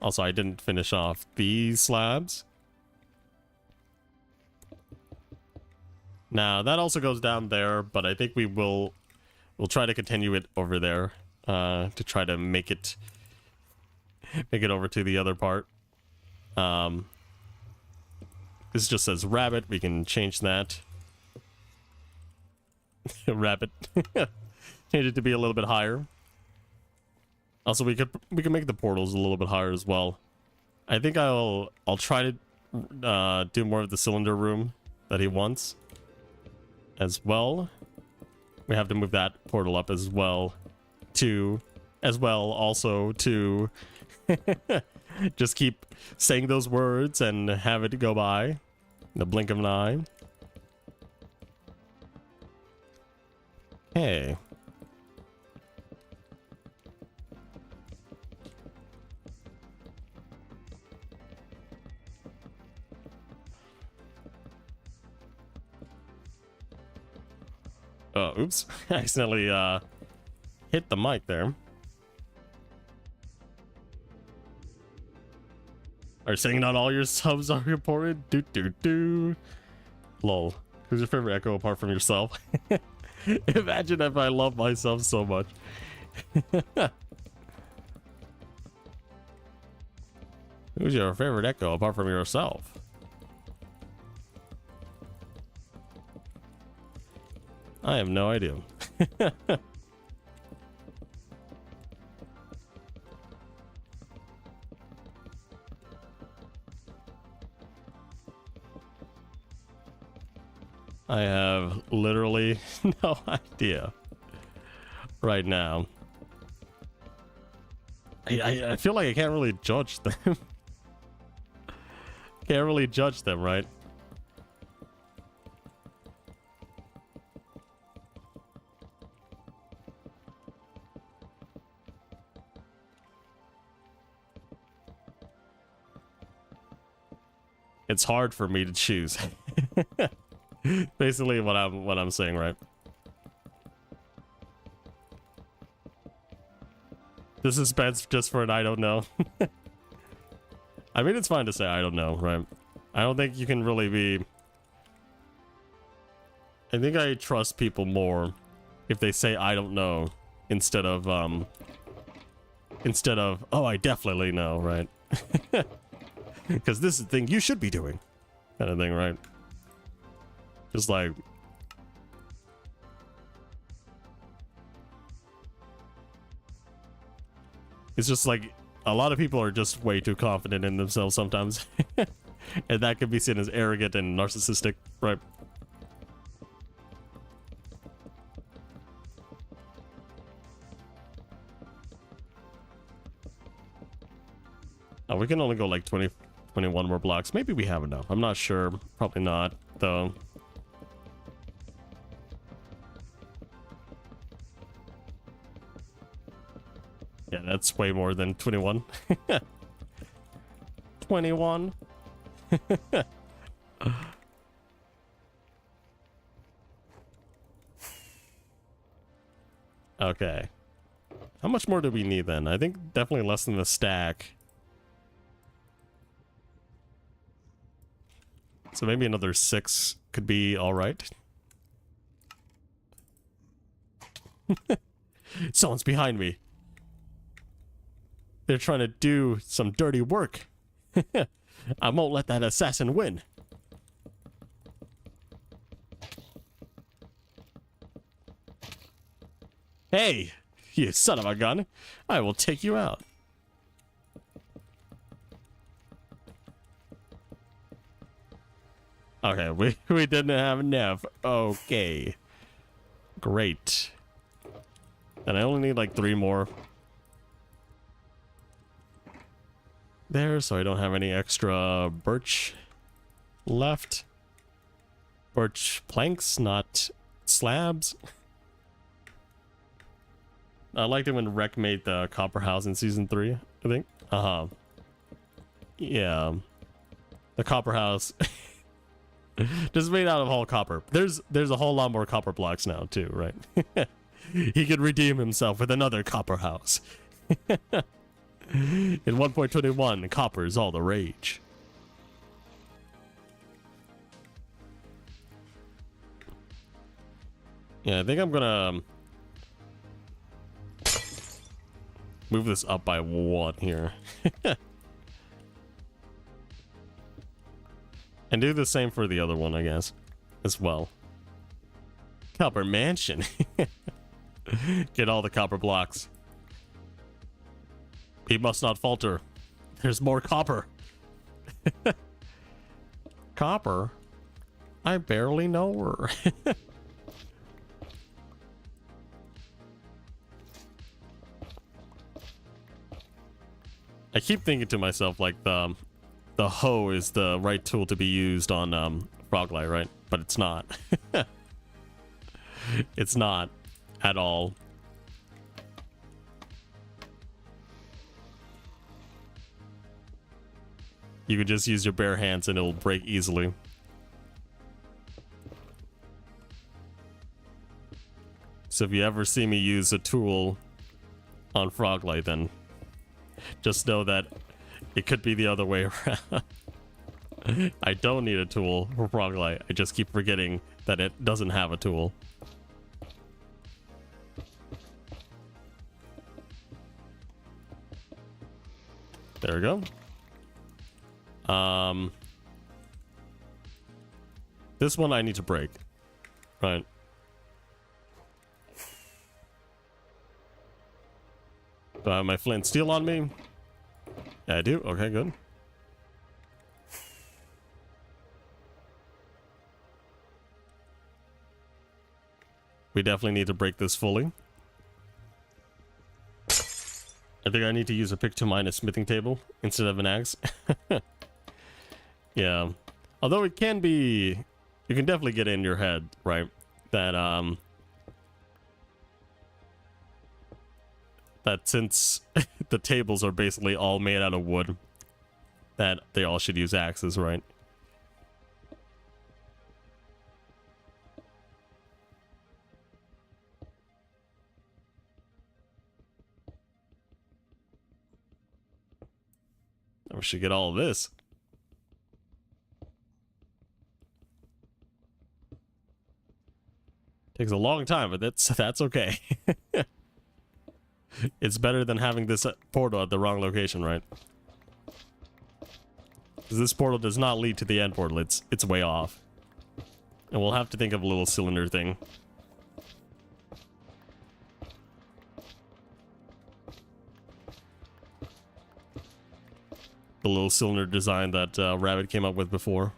Speaker 1: Also, I didn't finish off these slabs. Now that also goes down there, but I think we'll try to continue it over there to try to make it over to the other part. This just says rabbit. We can change that. Rabbit. Change it to be a little bit higher. Also, we can make the portals a little bit higher as well. I think I'll try to do more of the cylinder room that he wants as well. We have to move that portal up as well also to just keep saying those words and have it go by in the blink of an eye. Hey. Oh, oops. I accidentally hit the mic there. Are you saying not all your subs are important? Do. Lol. Who's your favorite Echo apart from yourself? Imagine if I love myself so much. Who's your favorite Echo apart from yourself? I have no idea. I have literally no idea right now. I feel like I can't really judge them. Can't really judge them, right? It's hard for me to choose. Basically what I'm saying, right? This is suspense just for an I don't know. I mean, it's fine to say I don't know, right? I don't think you can really be... I think I trust people more if they say I don't know instead of oh, I definitely know, right? Because this is the thing you should be doing, kind of thing, right? Just like... It's just like, a lot of people are just way too confident in themselves sometimes. And that can be seen as arrogant and narcissistic, right? Oh, we can only go like 21 more blocks. Maybe we have enough. I'm not sure. Probably not, though. Yeah, that's way more than 21. 21. Okay. How much more do we need then? I think definitely less than the stack. So maybe another 6 could be all right. Someone's behind me. They're trying to do some dirty work. I won't let that assassin win. Hey, you son of a gun. I will take you out. Okay, we didn't have enough. Okay. Great. And I only need like 3 more. There, so I don't have any extra birch left. Birch planks, not slabs. I liked it when Rec made the copper house in season 3, I think. Yeah. The copper house. Just made out of all copper. There's a whole lot more copper blocks now too, right? He could redeem himself with another copper house. In 1.21, copper is all the rage. Yeah, I think I'm gonna move this up by 1 here. And do the same for the other one, I guess, as well. Copper mansion. Get all the copper blocks. He must not falter. There's more copper. Copper? I barely know her. I keep thinking to myself, like, the hoe is the right tool to be used on Froglight, right? But it's not. It's not at all. You could just use your bare hands and it'll break easily. So if you ever see me use a tool on Froglight, then just know that it could be the other way around. I don't need a tool for Froglight. I just keep forgetting that it doesn't have a tool. There we go. This one I need to break. Right. Do I have my flint and steel on me? Yeah, I do. Okay, good. We definitely need to break this fully. I think I need to use a pick to mine a smithing table instead of an axe. Yeah. Although it can be... You can definitely get in your head, right? That, that since the tables are basically all made out of wood, that they all should use axes, right? We should get all of this. Takes a long time, but that's okay. It's better than having this portal at the wrong location, right? Because this portal does not lead to the end portal. It's way off. And we'll have to think of a little cylinder thing. The little cylinder design that Rabbit came up with before.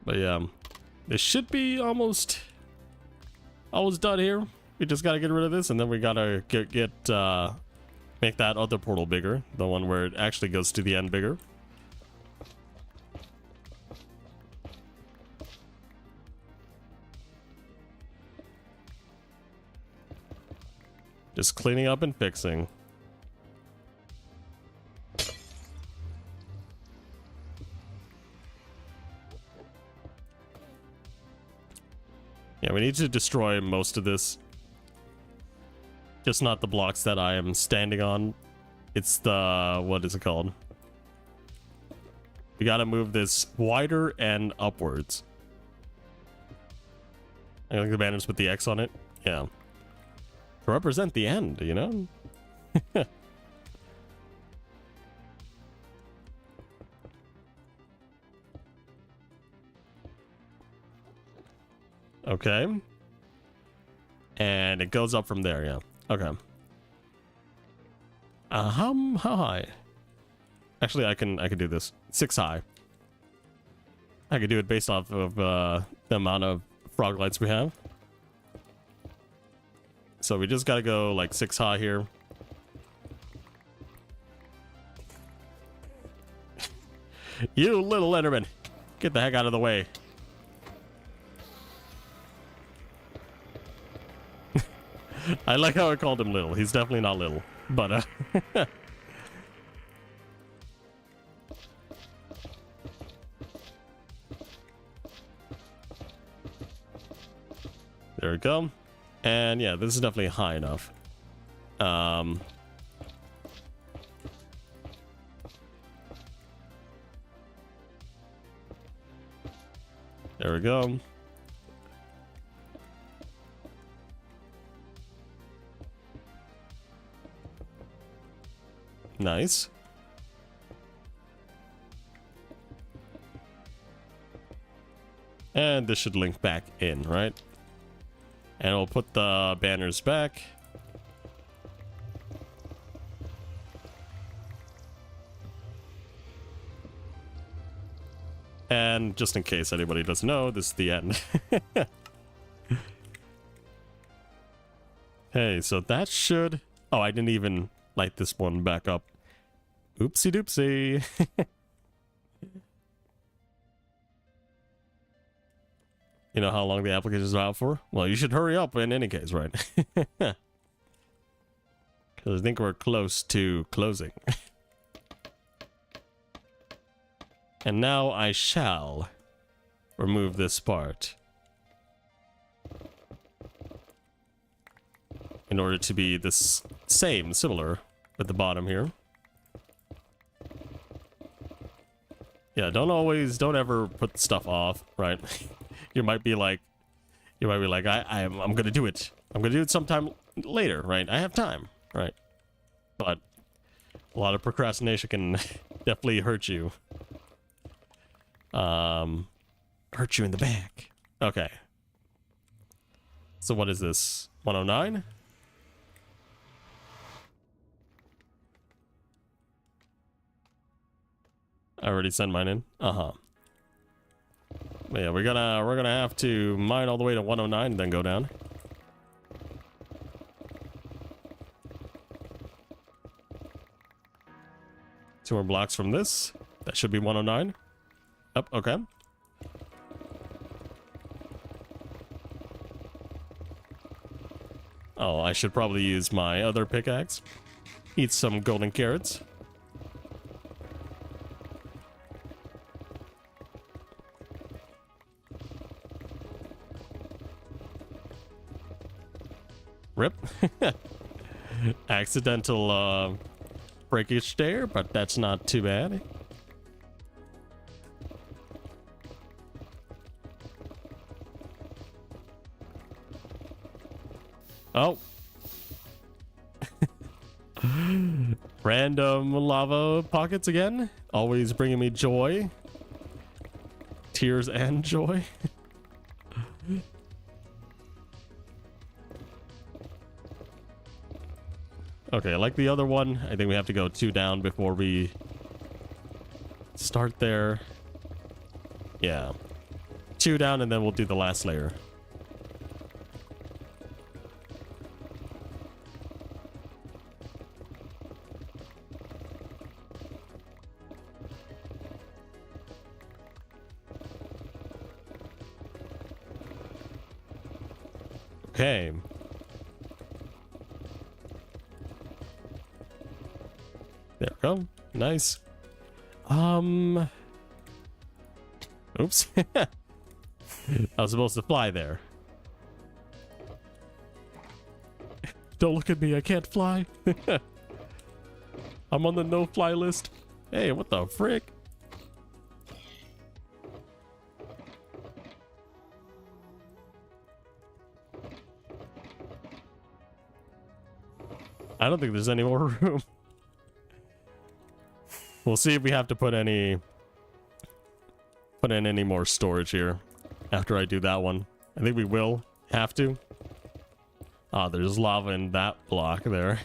Speaker 1: But yeah, this should be almost done here. We just gotta get rid of this, and then we gotta make that other portal bigger, the one where it actually goes to the end bigger. Just cleaning up and fixing. Yeah, we need to destroy most of this. Just not the blocks that I am standing on. It's the... what is it called? We gotta move this wider and upwards. I think the banners with the X on it. Yeah. To represent the end, you know? Okay. And it goes up from there, yeah. Okay. How high? Actually, I can do this. 6 high. I could do it based off of the amount of frog lights we have. So we just gotta go like 6 high here. You little Enderman, get the heck out of the way. I like how I called him little. He's definitely not little, but there we go. And yeah, this is definitely high enough. There we go. Nice. And this should link back in, right? And we'll put the banners back. And just in case anybody doesn't know, this is the end. Hey, so that should... Oh, I didn't even light this one back up. Oopsie doopsie. You know how long the application is out for? Well, you should hurry up in any case, right? Because I think we're close to closing. And now I shall remove this part in order to be this similar with the bottom here. Yeah, don't ever put stuff off, right? You might be like, I'm gonna do it. I'm gonna do it sometime later, right? I have time, right? But a lot of procrastination can definitely hurt you. Hurt you in the back. Okay. So what is this? 109? I already sent mine in. Uh-huh. But yeah, we're gonna have to mine all the way to 109 and then go down. Two more blocks from this. That should be 109. Yep, okay. Oh, I should probably use my other pickaxe. Eat some golden carrots. Rip. Accidental breakage there, but that's not too bad. Oh. Random lava pockets again. Always bringing me joy. Tears and joy. Okay, like the other one, I think we have to go 2 down before we start there. Yeah. 2 down and then we'll do the last layer. Okay. There we go. Nice. Oops. I was supposed to fly there. Don't look at me, I can't fly. I'm on the no-fly list. Hey, what the frick? I don't think there's any more room. We'll see if we have to put in any more storage here after I do that one. I think we will have to. Ah, there's lava in that block there.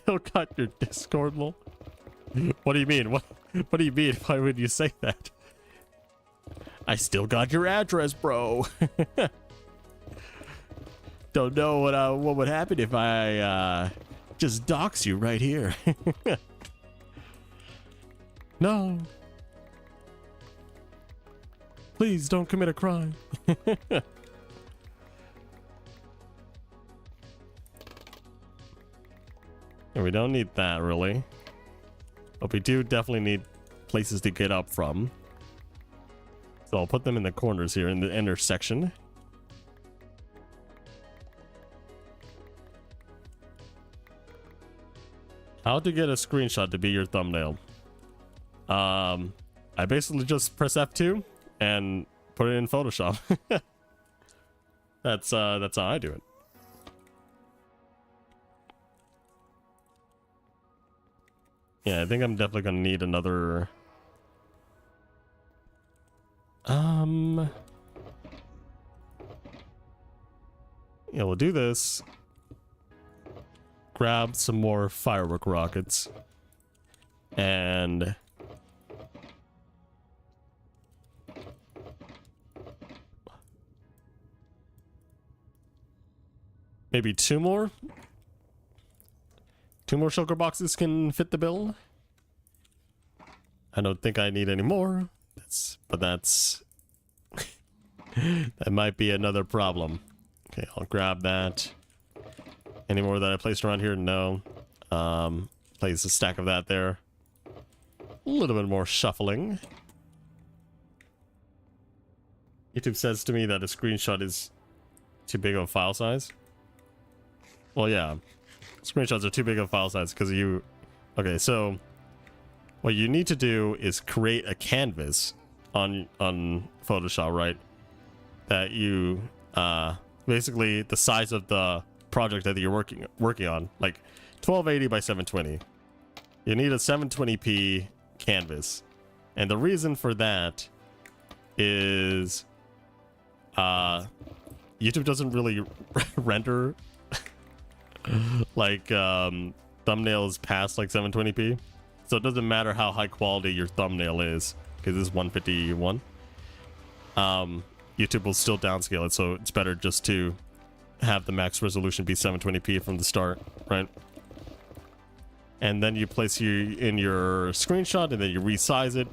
Speaker 1: still got your Discord, lol. What do you mean? What do you mean? Why would you say that? I still got your address, bro. Don't know what would happen if I just dox you right here. No. Please don't commit a crime. And we don't need that really. But we do definitely need places to get up from. So I'll put them in the corners here in the intersection. How to get a screenshot to be your thumbnail. I basically just press F2 and put it in Photoshop. That's how I do it. Yeah, I think I'm definitely gonna need another. Yeah, we'll do this. Grab some more firework rockets. And maybe two more shulker boxes can fit the bill. I don't think I need any more. But that's that might be another problem. Okay, I'll grab that. Any more that I placed around here? No. Place a stack of that there. A little bit more shuffling. YouTube says to me that a screenshot is too big of a file size. Well, yeah. Screenshots are too big of a file size because you... Okay, so... What you need to do is create a canvas on Photoshop, right? That you... basically, the size of the project that you're working on. Like, 1280 by 720. You need a 720p canvas. And the reason for that is... YouTube doesn't really render like thumbnails past like 720p, so it doesn't matter how high quality your thumbnail is, because this is 151. YouTube will still downscale it, so it's better just to have the max resolution be 720p from the start, right? And then you place in your screenshot, and then you resize it.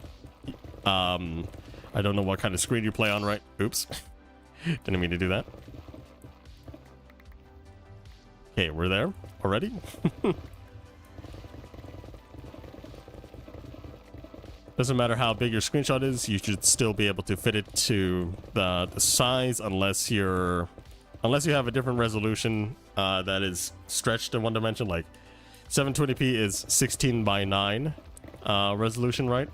Speaker 1: I don't know what kind of screen you play on, right? Oops. Didn't mean to do that. Okay, we're there already. Doesn't matter how big your screenshot is, you should still be able to fit it to the size, unless you have a different resolution that is stretched in one dimension. Like 720p is 16 by 9 resolution, right?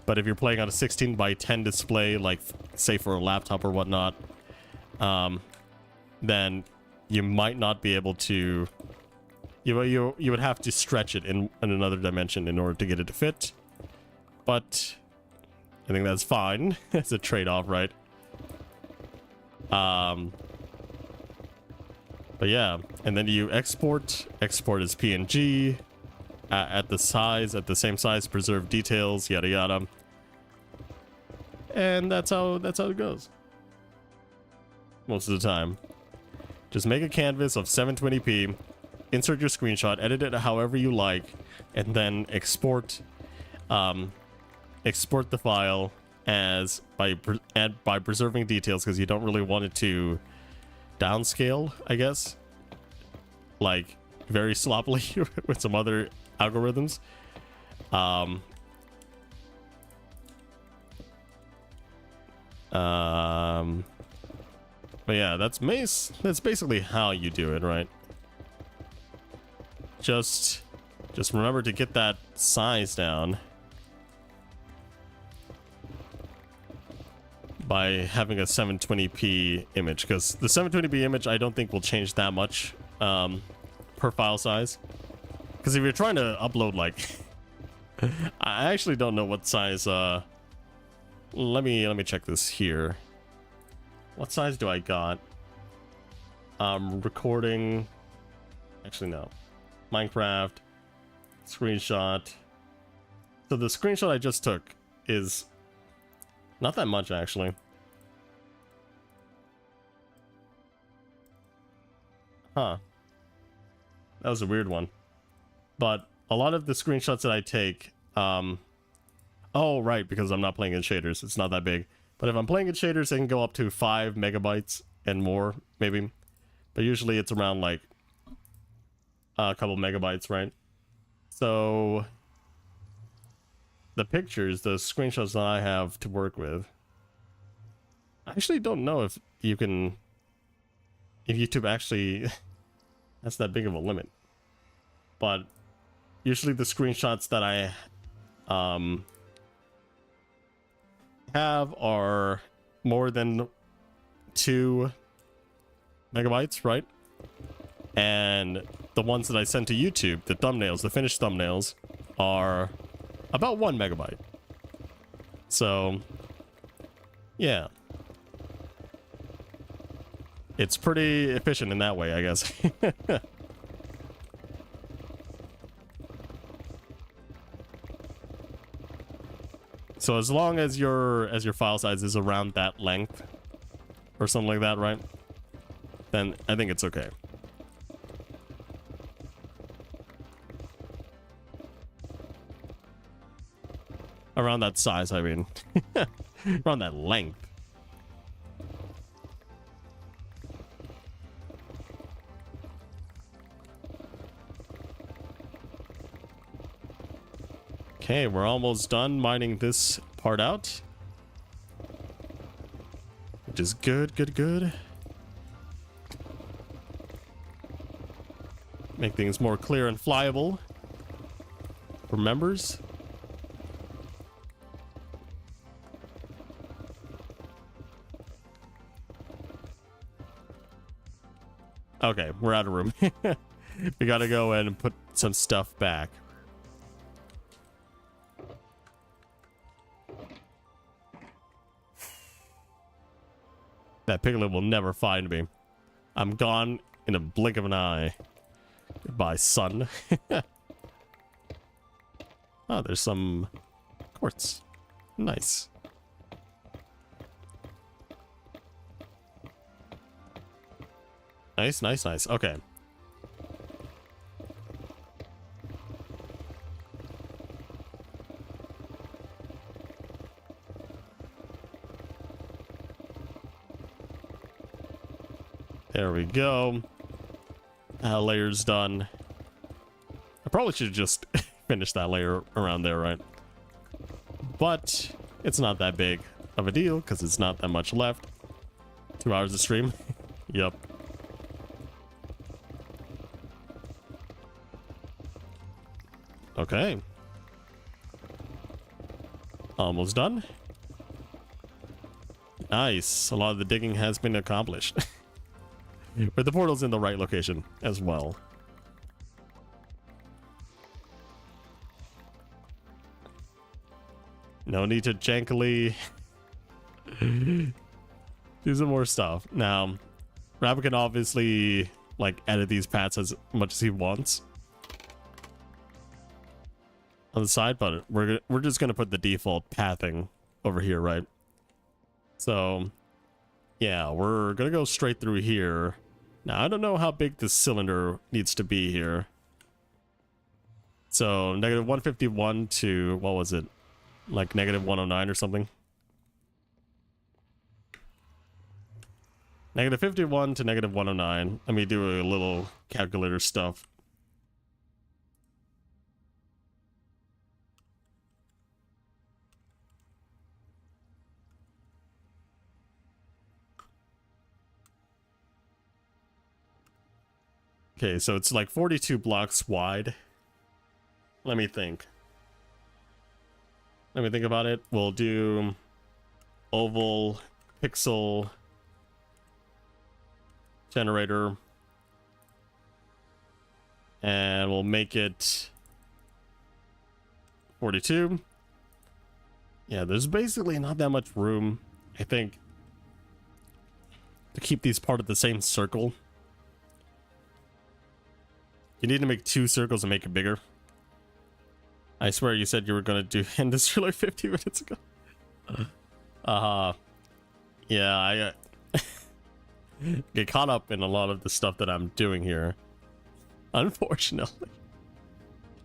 Speaker 1: But if you're playing on a 16 by 10 display, like say for a laptop or whatnot, then you might not be able to. You would have to stretch it in another dimension in order to get it to fit. But I think that's fine. It's a trade-off, right? But yeah, and then you export. Export as PNG at the same size. Preserve details. Yada yada. And that's how it goes. Most of the time. Just make a canvas of 720p, insert your screenshot, edit it however you like, and then export the file as by preserving details, because you don't really want it to downscale, I guess, like very sloppily with some other algorithms. But yeah, that's basically how you do it, right? Just remember to get that size down by having a 720p image, because the 720p image I don't think will change that much per file size. Because if you're trying to upload, like I actually don't know what size. Let me check this here. What size do I got? Recording. Actually, no. Minecraft, screenshot. So the screenshot I just took is not that much, actually. Huh. That was a weird one. But a lot of the screenshots that I take, oh, right, because I'm not playing in shaders, it's not that big. But if I'm playing in shaders, it can go up to 5 megabytes and more, maybe. But usually it's around, like, a couple megabytes, right? So the pictures, the screenshots that I have to work with, I actually don't know if you can, if YouTube actually has that big of a limit. But usually the screenshots that I have are more than 2 megabytes, right? And the ones that I send to YouTube, the thumbnails, the finished thumbnails, are about 1 megabyte. So, yeah. It's pretty efficient in that way, I guess. So as long as your file size is around that length or something like that, right? Then I think it's okay. Around that size, I mean. Around that length. Okay, we're almost done mining this part out. Which is good, good, good. Make things more clear and flyable for members. Okay, we're out of room. We gotta go and put some stuff back. That piglet will never find me. I'm gone in a blink of an eye. Goodbye, son. Oh, there's some quartz. Nice. Nice, nice, nice. Okay. There we go. Layer's done. I probably should have just finished that layer around there, right? But it's not that big of a deal because it's not that much left. 2 hours of stream. Yep. Okay. Almost done. Nice. A lot of the digging has been accomplished. But the portal's in the right location as well. No need to jankily do some more stuff. Now, Rabbit can obviously like edit these paths as much as he wants on the side, but we're just gonna put the default pathing over here, right? So yeah, we're gonna go straight through here. Now I don't know how big this cylinder needs to be here. So negative 151 to, what was it, like negative 109 or something. Negative 51 to negative 109. Let me do a little calculator stuff. Okay, so it's like 42 blocks wide. Let me think. Let me think about it. We'll do oval pixel generator. And we'll make it 42. Yeah, there's basically not that much room, I think, to keep these part of the same circle. You need to make 2 circles and make it bigger. I swear you said you were gonna do industrial like 50 minutes ago. Yeah, I get caught up in a lot of the stuff that I'm doing here, unfortunately.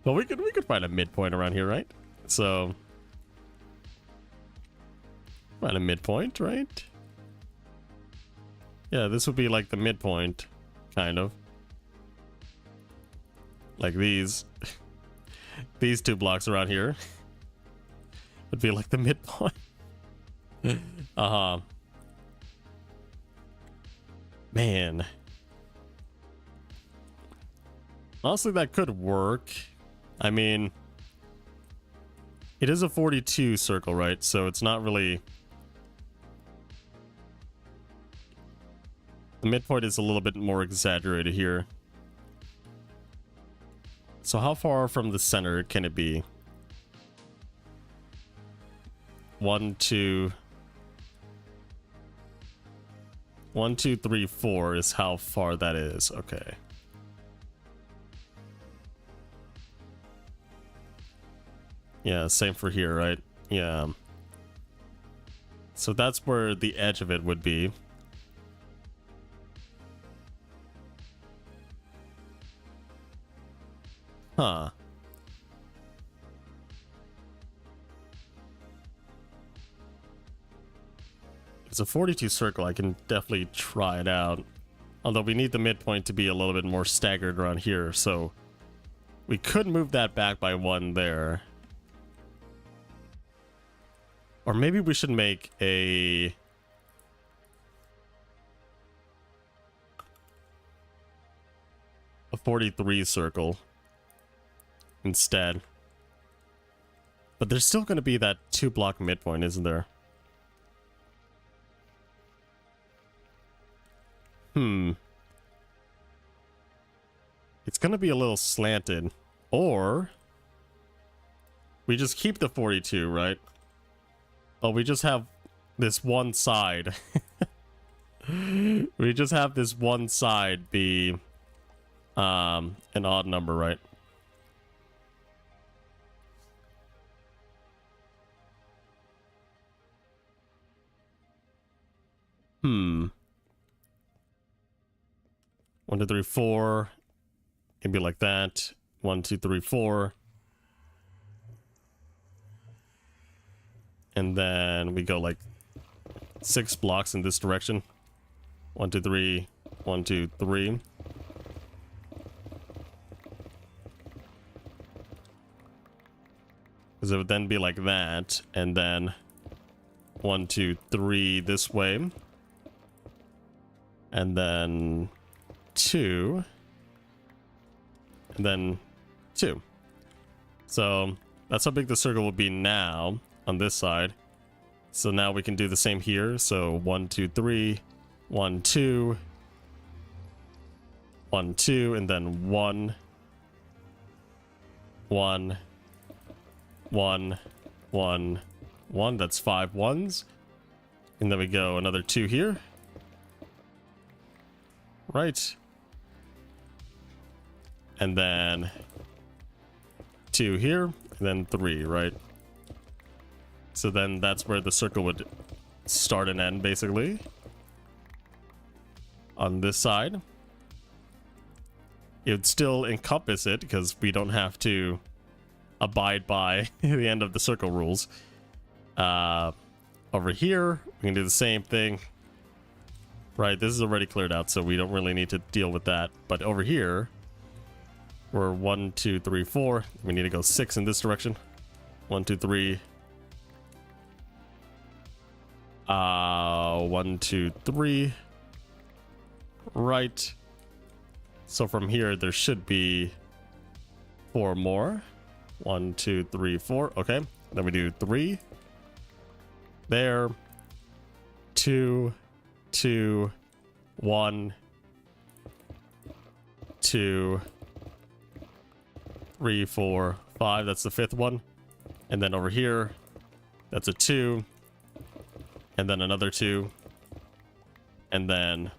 Speaker 1: But we could find a midpoint around here, right? So find a midpoint, right? Yeah, this would be like the midpoint, kind of. Like these 2 blocks around here would be like the midpoint. Man. Honestly, that could work. I mean, it is a 42 circle, right? So it's not really... The midpoint is a little bit more exaggerated here. So how far from the center can it be? 1, 2... 1, 2, 3, 4 is how far that is. Okay. Yeah, same for here, right? Yeah. So that's where the edge of it would be. Huh. It's a 42 circle. I can definitely try it out. Although we need the midpoint to be a little bit more staggered around here, so we could move that back by 1 there. Or maybe we should make a... a 43 circle instead. But there's still going to be that 2-block midpoint, isn't there? It's going to be a little slanted. Or we just keep the 42, right? But we just have this one side. We just have this one side be an odd number, right? One, 2, 3, 4. Can be like that. 1, 2, 3, 4. And then we go like 6 blocks in this direction. 1, 2, 3. 1, 2, 3. Because it would then be like that. And then 1, 2, 3 this way. And then 2. And then 2. So that's how big the circle will be now on this side. So now we can do the same here. So 1, 2, 3, 1, 2, 1, 2, and then 1, 1, 1, 1, 1. That's 5 ones. And then we go another 2 here. Right. And then 2 here, and then 3, right? So then that's where the circle would start and end, basically. On this side. It would still encompass it, because we don't have to abide by the end of the circle rules. Over here, we can do the same thing. Right, this is already cleared out, so we don't really need to deal with that. But over here, we're 1, 2, 3, 4. We need to go 6 in this direction. 1, 2, 3. 1, 2, 3. Right. So from here, there should be 4 more. 1, 2, 3, 4. Okay. Then we do 3. There. 2, 2, 1, 2, 3, 4, 5. That's the 5th one. And then over here, that's a 2. And then another 2. And then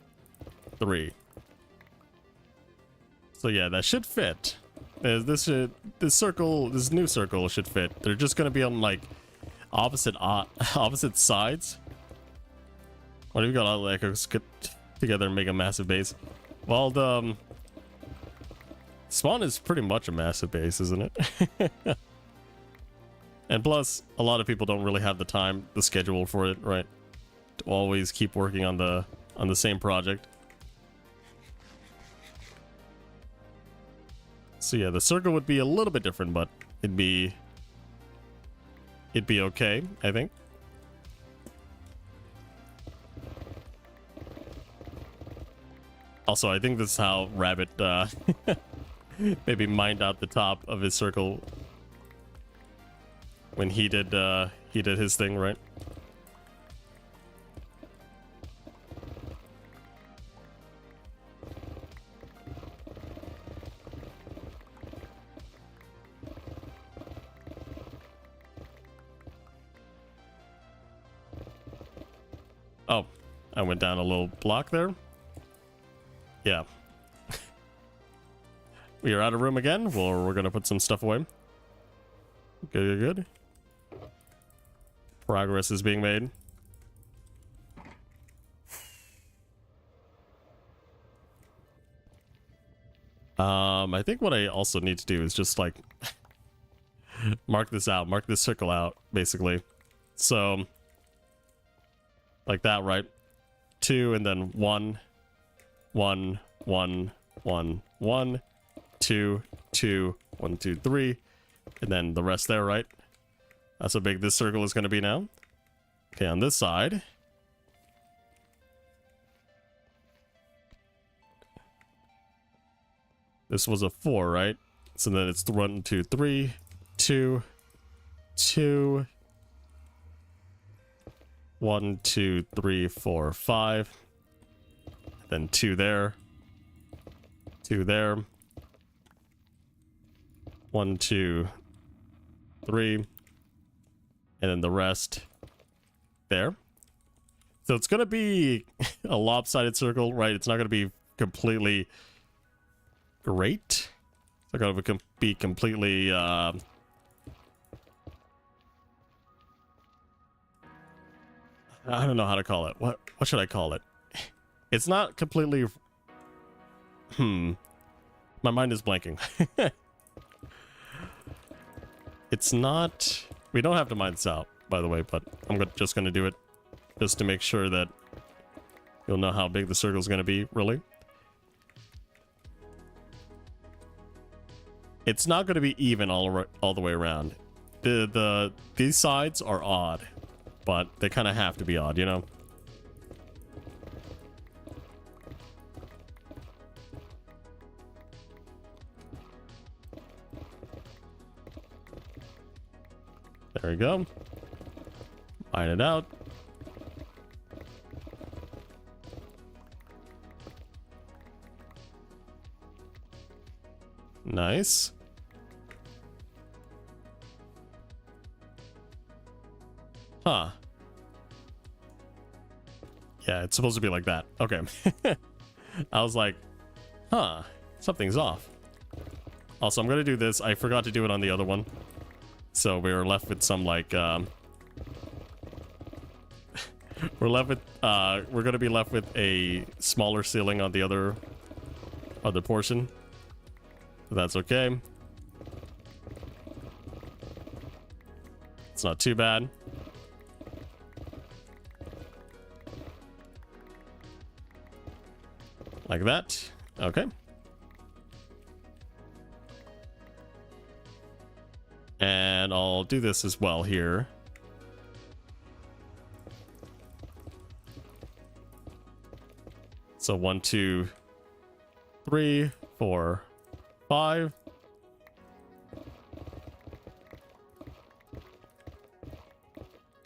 Speaker 1: 3. So yeah, that should fit. This new circle should fit. They're just gonna be on like opposite sides. What if we got all the echoes get together and make a massive base? Well, the spawn is pretty much a massive base, isn't it? And plus, a lot of people don't really have the schedule for it, right? To always keep working on the same project. So yeah, the circle would be a little bit different, but it'd be okay, I think. Also, I think this is how Rabbit maybe mined out the top of his circle when he did his thing, right? Oh, I went down a little block there. Yeah. We are out of room again. Well, we're gonna put some stuff away. Good. Progress is being made. I think what I also need to do is just like mark this circle out, basically. So like that, right? 2 and then 1, 1, 1, 1, 1, 2, 2, 1, 2, 3, and then the rest there, right? That's how big this circle is going to be now. Okay, on this side. This was a 4, right? So then it's 1, 2, 3, 2, 2, 1, 2, 3, 4, 5. Then 2 there. 2 there. 1, 2, 3. And then the rest there. So it's going to be a lopsided circle, right? It's not going to be completely great. It's not going to be completely... I don't know how to call it. What should I call it? It's not completely... My mind is blanking. It's not... We don't have to mine this out, by the way, but I'm just going to do it just to make sure that you'll know how big the circle is going to be, really. It's not going to be even all the way around. These sides are odd, but they kind of have to be odd, you know? There we go. Mine it out. Nice. Huh. Yeah, it's supposed to be like that. Okay. I was like, huh, something's off. Also, I'm gonna do this. I forgot to do it on the other one. So we're left with some like we're gonna be left with a smaller ceiling on the other portion. But that's okay. It's not too bad. Like that. Okay. And I'll do this as well here. So 1, 2, 3, 4, 5.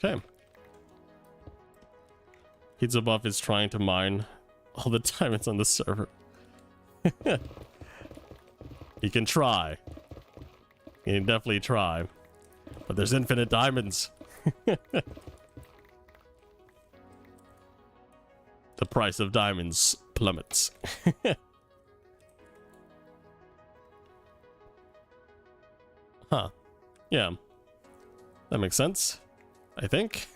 Speaker 1: Okay. Pizza Buff is trying to mine all the time it's on the server. You can try. You can definitely try. But there's infinite diamonds. The price of diamonds plummets. Huh. Yeah. That makes sense, I think.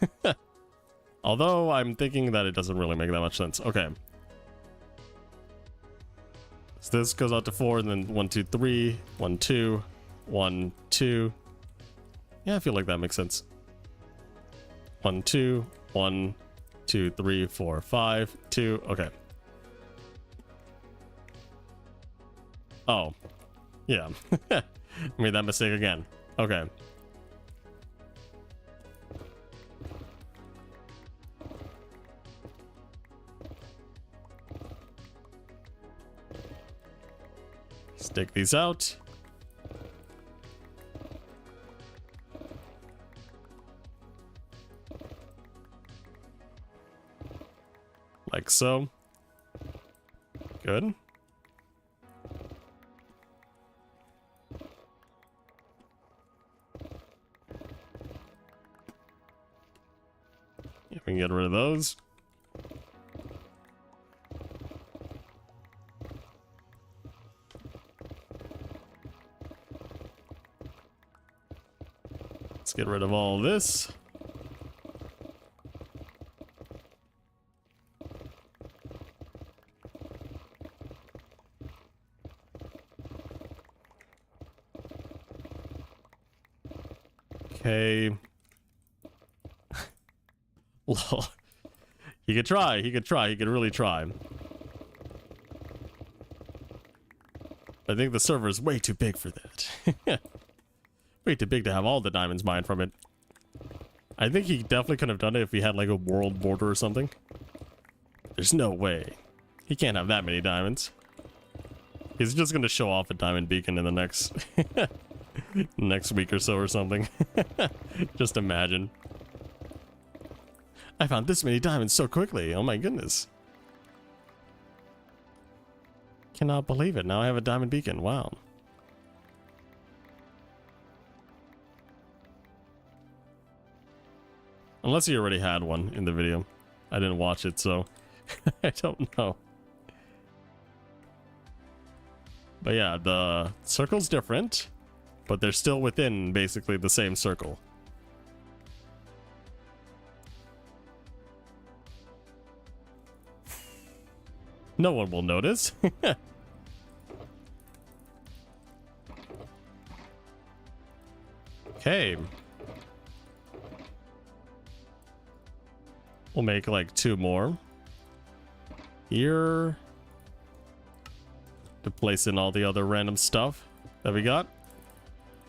Speaker 1: Although I'm thinking that it doesn't really make that much sense. Okay. So this goes out to 4, and then 1, 2, 3, 1, 2, 1, 2. Yeah, I feel like that makes sense. 1, 2, 1, 2, 3, 4, 5, 2. Okay. Oh. Yeah. Made that mistake again. Okay. Stick these out. Like so. Good. We can get rid of those. Let's get rid of all this. Okay. Lol. He could try. He could try. He could really try. I think the server is way too big for that. Way too big to have all the diamonds mined from it. I think he definitely could have done it if he had like a world border or something. There's no way. He can't have that many diamonds. He's just gonna show off a diamond beacon in the next next week or so or something. Just imagine. I found this many diamonds so quickly. Oh my goodness. Cannot believe it. Now I have a diamond beacon. Wow. Unless he already had one in the video. I didn't watch it, so I don't know. But yeah, the circle's different, but they're still within basically the same circle. No one will notice. Okay. We'll make like 2 more. Here. To place in all the other random stuff that we got.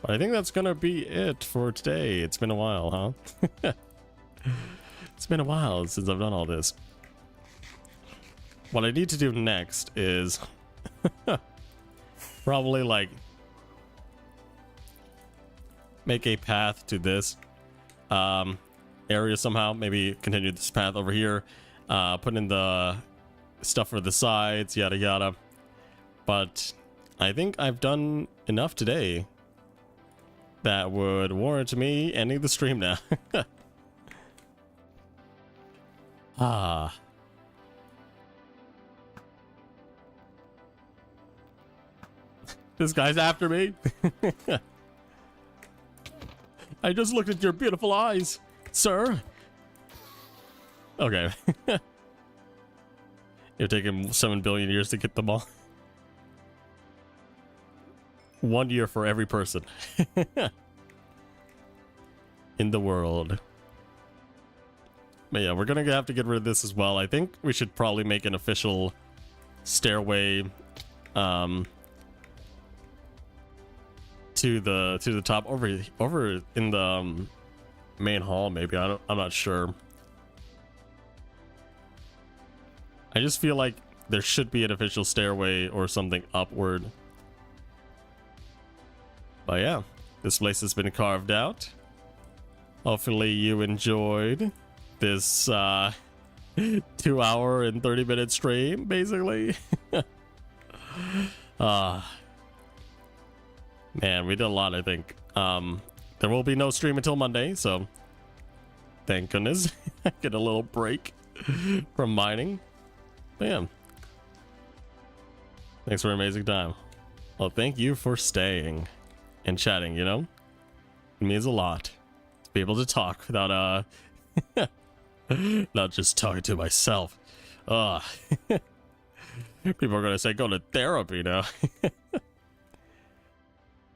Speaker 1: But I think that's gonna be it for today. It's been a while, huh? It's been a while since I've done all this. What I need to do next is probably like make a path to this area somehow. Maybe continue this path over here, put in the stuff for the sides, yada yada. But I think I've done enough today that would warrant me ending the stream now. Ah. This guy's after me. I just looked at your beautiful eyes, sir. Okay. It'll take him 7 billion years to get them all. 1 year for every person in the world. But yeah, we're gonna have to get rid of this as well. I think we should probably make an official stairway to the top over in the main hall. Maybe I'm not sure. I just feel like there should be an official stairway or something upward. But yeah, this place has been carved out. Hopefully you enjoyed this 2 hour and 30-minute stream, basically. Man, we did a lot, I think. There will be no stream until Monday, so thank goodness. Get a little break from mining. But yeah. Thanks for an amazing time. Well, thank you for staying. and chatting, you know? It means a lot to be able to talk without not just talking to myself. People are gonna say go to therapy now.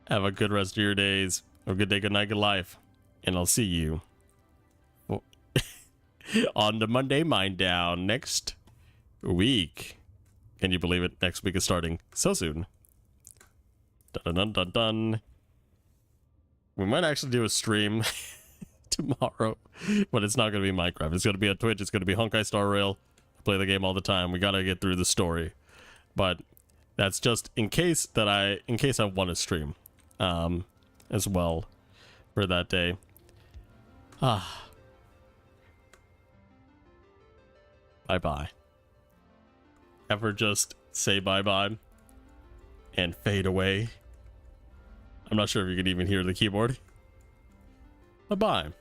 Speaker 1: Have a good rest of your days. Have a good day, good night, good life. And I'll see you on the Monday Mind Down next week. Can you believe it? Next week is starting so soon. Dun dun dun dun. We might actually do a stream tomorrow, but it's not going to be Minecraft. It's going to be on Twitch. It's going to be Honkai Star Rail. I play the game all the time. We got to get through the story, but that's just in case I want to stream, as well for that day. Bye-bye. Ever just say bye-bye and fade away? I'm not sure if you can even hear the keyboard. Bye-bye.